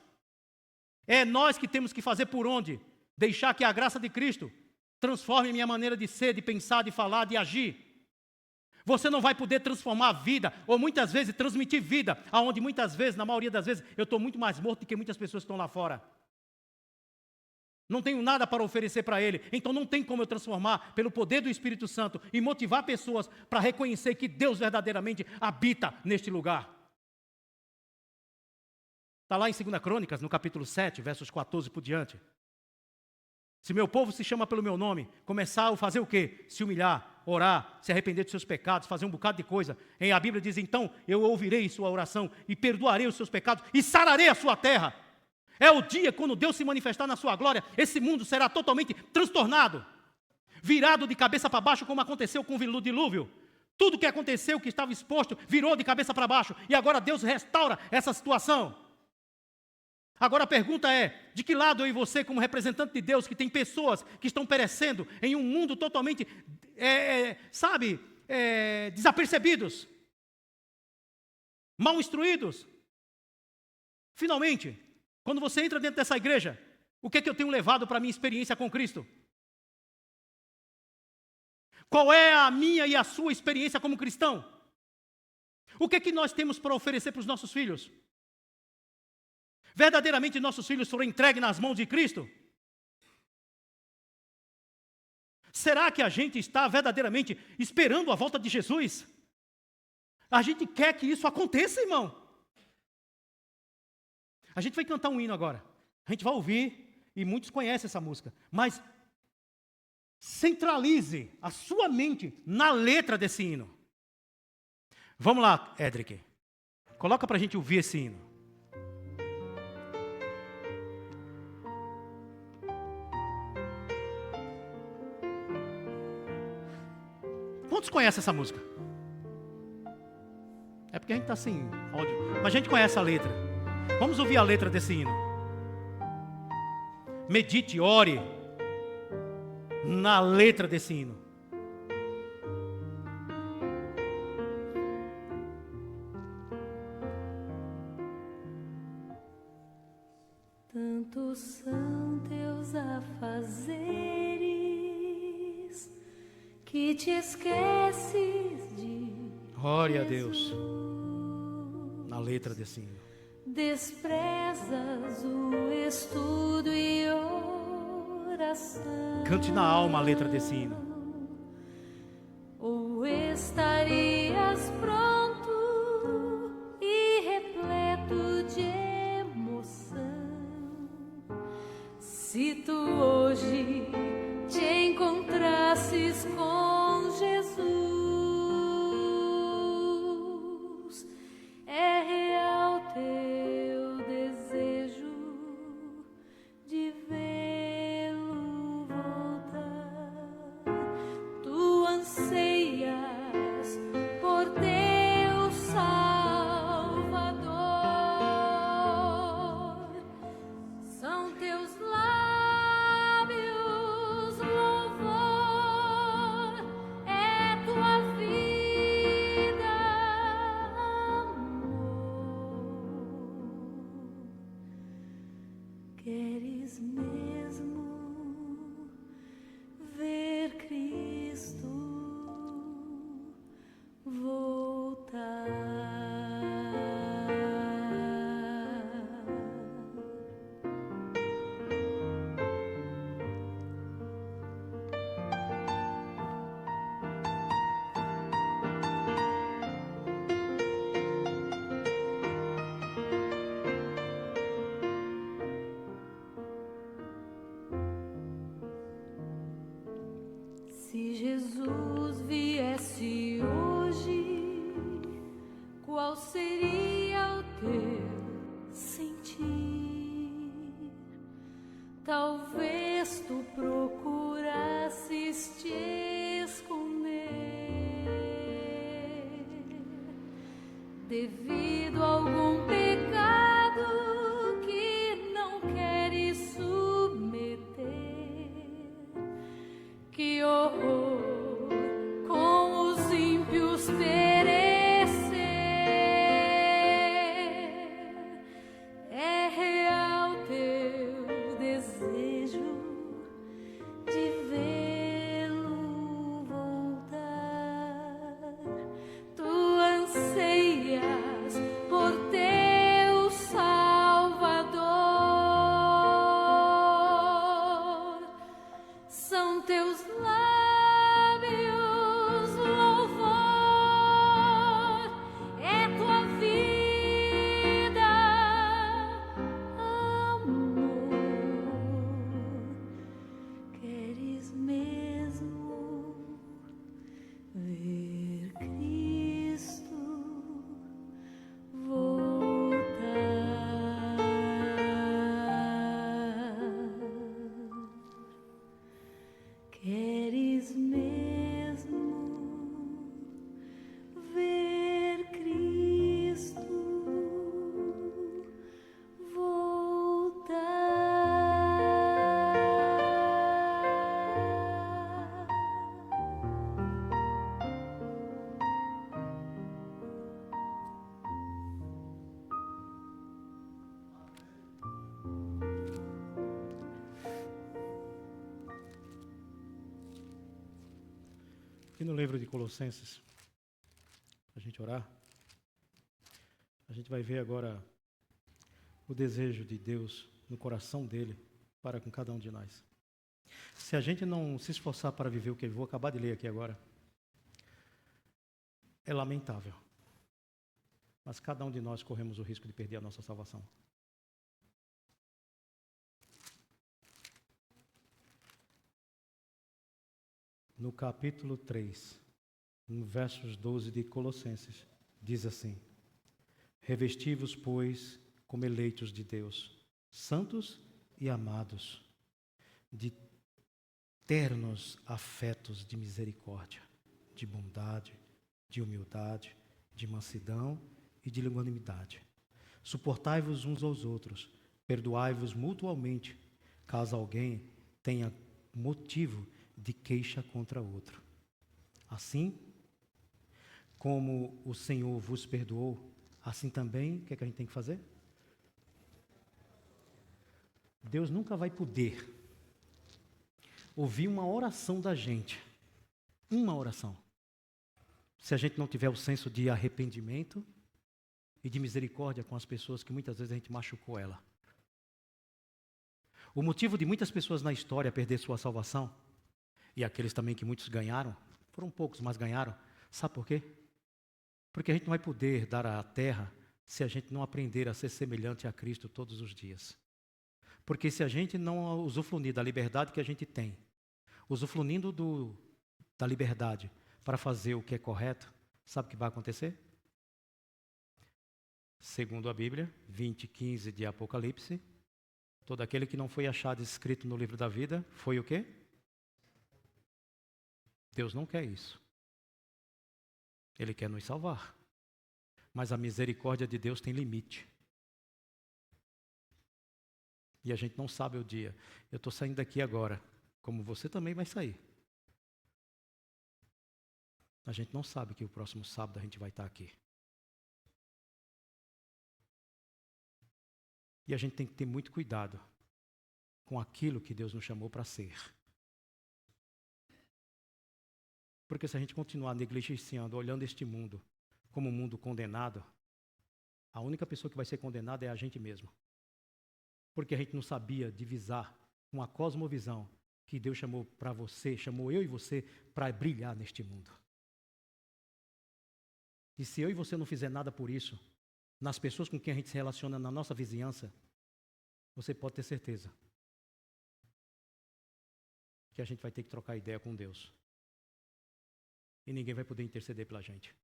É nós que temos que fazer por onde? Deixar que a graça de Cristo transforme minha maneira de ser, de pensar, de falar, de agir. Você não vai poder transformar a vida, ou muitas vezes transmitir vida, aonde muitas vezes, na maioria das vezes, eu estou muito mais morto do que muitas pessoas que estão lá fora. Não tenho nada para oferecer para Ele. Então não tem como eu transformar pelo poder do Espírito Santo e motivar pessoas para reconhecer que Deus verdadeiramente habita neste lugar. Está lá em 2 Crônicas, no capítulo 7, versos 14 por diante. Se meu povo se chama pelo meu nome, começar a fazer o quê? Se humilhar, orar, se arrepender dos seus pecados, fazer um bocado de coisa. E a Bíblia diz, então, eu ouvirei sua oração e perdoarei os seus pecados e sararei a sua terra. É o dia quando Deus se manifestar na sua glória, esse mundo será totalmente transtornado, virado de cabeça para baixo, como aconteceu com o dilúvio. Tudo que aconteceu, que estava exposto, virou de cabeça para baixo. E agora Deus restaura essa situação. Agora a pergunta é, de que lado eu e você, como representante de Deus, que tem pessoas que estão perecendo em um mundo totalmente, desapercebidos, mal instruídos? Finalmente, quando você entra dentro dessa igreja, o que é que eu tenho levado para a minha experiência com Cristo? Qual é a minha e a sua experiência como cristão? O que é que nós temos para oferecer para os nossos filhos? Verdadeiramente nossos filhos foram entregues nas mãos de Cristo? Será que a gente está verdadeiramente esperando a volta de Jesus? A gente quer que isso aconteça, irmão. A gente vai cantar um hino agora. A gente vai ouvir, e muitos conhecem essa música. Mas centralize a sua mente na letra desse hino. Vamos lá, Edric. Coloca para a gente ouvir esse hino. Quantos conhecem essa música? É porque a gente está sem áudio, mas a gente conhece a letra. Vamos ouvir a letra desse hino. Medite, ore na letra desse hino.
Tantos são teus afazeres que te esqueces de
Glória a Deus. Na letra desse hino.
Desprezas o estudo e oração.
Cante na alma a letra desse hino.
Ou estarias pronto e repleto de emoção se tu hoje te encontrasses com Jesus. É real teu desejo de vê-lo voltar. Tu anseias por teu Salvador. São teus lábios louvor, é tua vida amor. Queres mesmo ver Cristo voltar? Se Jesus viesse hoje, qual seria o teu sentir? Talvez tu procurasses te esconder devido a algum pecado que não queres submeter. Que horror com os ímpios perecer. É real teu desejo de vê-lo voltar. Tu anseias
no livro de Colossenses, a gente orar, a gente vai ver agora o desejo de Deus no coração dele para com cada um de nós. Se a gente não se esforçar para viver o que eu vou acabar de ler aqui agora, é lamentável. Mas cada um de nós corremos o risco de perder a nossa salvação. No capítulo 3, no versos 12 de Colossenses, diz assim: revesti-vos, pois, como eleitos de Deus, santos e amados, de ternos afetos de misericórdia, de bondade, de humildade, de mansidão e de longanimidade. Suportai-vos uns aos outros, perdoai-vos mutuamente, caso alguém tenha motivo de queixa contra outro. Assim, como o Senhor vos perdoou, assim também, o que é que a gente tem que fazer? Deus nunca vai poder ouvir uma oração da gente, uma oração, se a gente não tiver o senso de arrependimento e de misericórdia com as pessoas que muitas vezes a gente machucou ela. O motivo de muitas pessoas na história perder sua salvação, e aqueles também que muitos ganharam, foram poucos, mas ganharam, sabe por quê? Porque a gente não vai poder dar à terra se a gente não aprender a ser semelhante a Cristo todos os dias. Porque se a gente não usufruir da liberdade que a gente tem, usufruindo da liberdade para fazer o que é correto, sabe o que vai acontecer? Segundo a Bíblia, 20:15 de Apocalipse, todo aquele que não foi achado escrito no livro da vida, foi o quê? Deus não quer isso. Ele quer nos salvar. Mas a misericórdia de Deus tem limite. E a gente não sabe o dia. Eu estou saindo daqui agora, como você também vai sair. A gente não sabe que o próximo sábado a gente vai estar aqui. E a gente tem que ter muito cuidado com aquilo que Deus nos chamou para ser. Porque se a gente continuar negligenciando, olhando este mundo como um mundo condenado, a única pessoa que vai ser condenada é a gente mesmo. Porque a gente não sabia divisar uma cosmovisão que Deus chamou para você, chamou eu e você para brilhar neste mundo. E se eu e você não fizer nada por isso, nas pessoas com quem a gente se relaciona na nossa vizinhança, você pode ter certeza que a gente vai ter que trocar ideia com Deus. E ninguém vai poder interceder pela gente.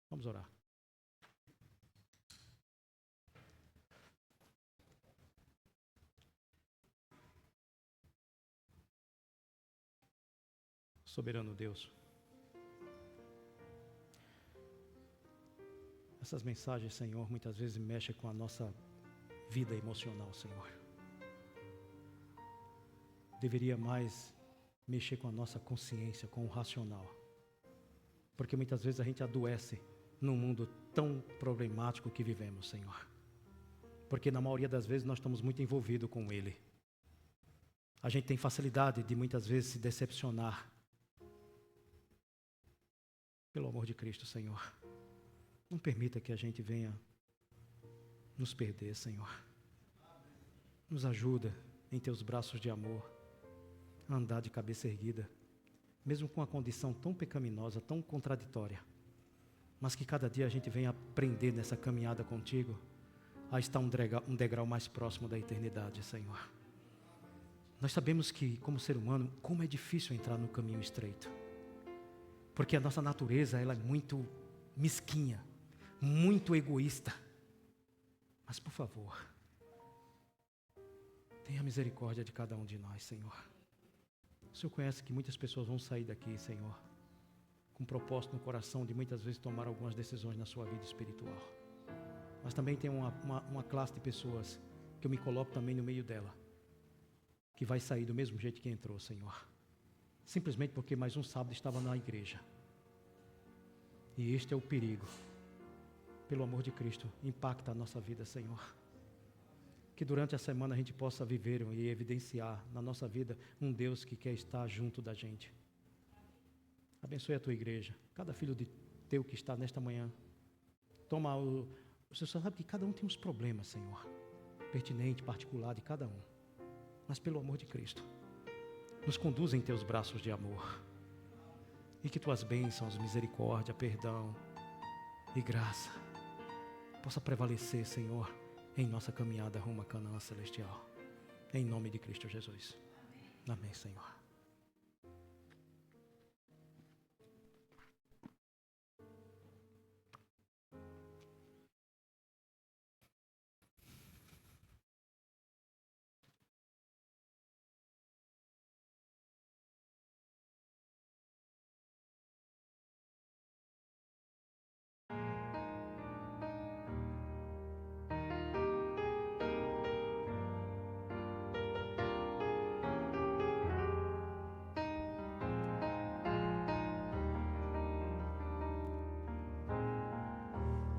Vamos orar. Soberano Deus, essas mensagens, Senhor, muitas vezes mexem com a nossa vida emocional, Senhor. Deveria mais mexer com a nossa consciência, com o racional. Porque muitas vezes a gente adoece num mundo tão problemático que vivemos, Senhor. Porque na maioria das vezes nós estamos muito envolvidos com Ele. A gente tem facilidade de muitas vezes se decepcionar. Pelo amor de Cristo, Senhor, não permita que a gente venha nos perder, Senhor. Nos ajuda em Teus braços de amor a andar de cabeça erguida, mesmo com a condição tão pecaminosa, tão contraditória, mas que cada dia a gente venha aprender nessa caminhada contigo a estar um degrau mais próximo da eternidade, Senhor. Nós sabemos que, como ser humano, como é difícil entrar no caminho estreito. Porque a nossa natureza, ela é muito mesquinha, muito egoísta. Mas, por favor, tenha misericórdia de cada um de nós, Senhor. O Senhor conhece que muitas pessoas vão sair daqui, Senhor, com propósito no coração de muitas vezes tomar algumas decisões na sua vida espiritual. Mas também tem uma classe de pessoas, que eu me coloco também no meio dela, que vai sair do mesmo jeito que entrou, Senhor. Simplesmente porque mais um sábado estava na igreja. E este é o perigo. Pelo amor de Cristo, impacta a nossa vida, Senhor. Que durante a semana a gente possa viver e evidenciar na nossa vida um Deus que quer estar junto da gente. Abençoe a tua igreja, cada filho de teu que está nesta manhã. Toma o Senhor sabe que cada um tem uns problemas, Senhor, pertinente, particular de cada um. Mas pelo amor de Cristo, nos conduza em teus braços de amor. E que tuas bênçãos, misericórdia, perdão e graça possa prevalecer, Senhor, em nossa caminhada rumo à Canaã celestial. Em nome de Cristo Jesus. Amém, Senhor.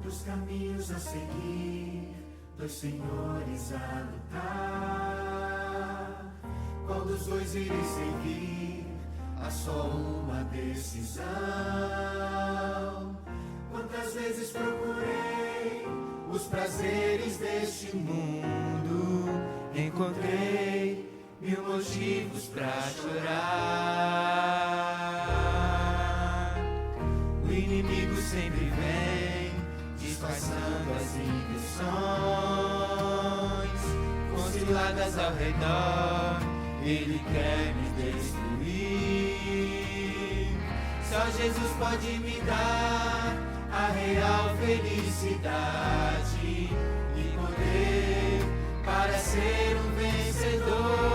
Dos caminhos a seguir, dois senhores a lutar. Qual dos dois irei seguir? Há só uma decisão. Quantas vezes procurei os prazeres deste mundo, encontrei 1000 motivos pra chorar. O inimigo sempre vem disfarçando as intenções, com ciladas ao redor, ele quer me destruir. Só Jesus pode me dar a real felicidade e poder para ser um vencedor.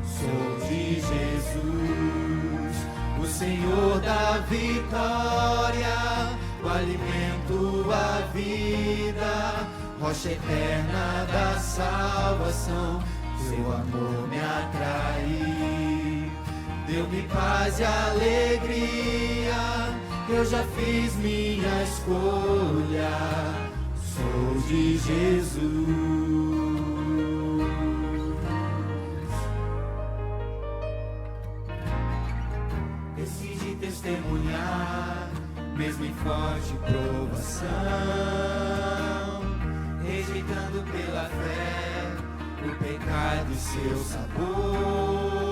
Sou de Jesus, o Senhor da vitória, o alimento, a vida, rocha eterna da salvação. Seu amor me atraiu, deu-me paz e alegria. Eu já fiz minha escolha, sou de Jesus. Decidi testemunhar, mesmo em forte provação, rejeitando pela fé o pecado e seu sabor.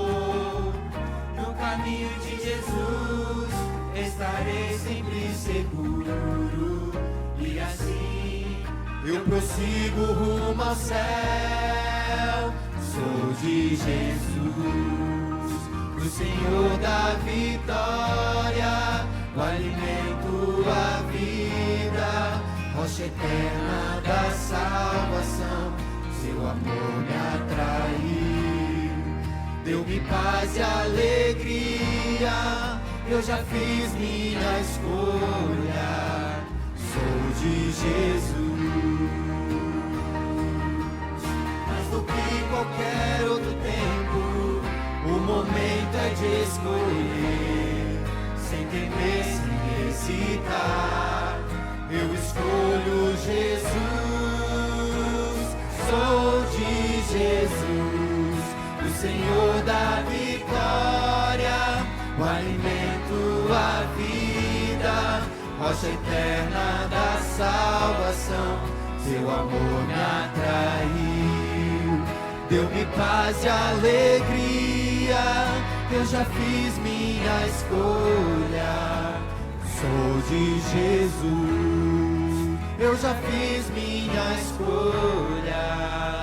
No caminho de Jesus estarei sempre seguro, e assim eu prossigo rumo ao céu. Sou de Jesus, o Senhor da vitória, o alimento, a vida, rocha eterna da salvação. Seu amor me atraiu, deu-me paz e alegria. Eu já fiz minha escolha, sou de Jesus. Mais do que qualquer outro tempo, o momento é de escolher, sem temer, sem hesitar. Eu escolho Jesus, sou de Jesus, o Senhor da vitória, o alimento, a vida, rocha eterna da salvação. Seu amor me atraiu, deu-me paz e alegria. Eu já fiz minha escolha, sou de Jesus. Eu já fiz minha escolha.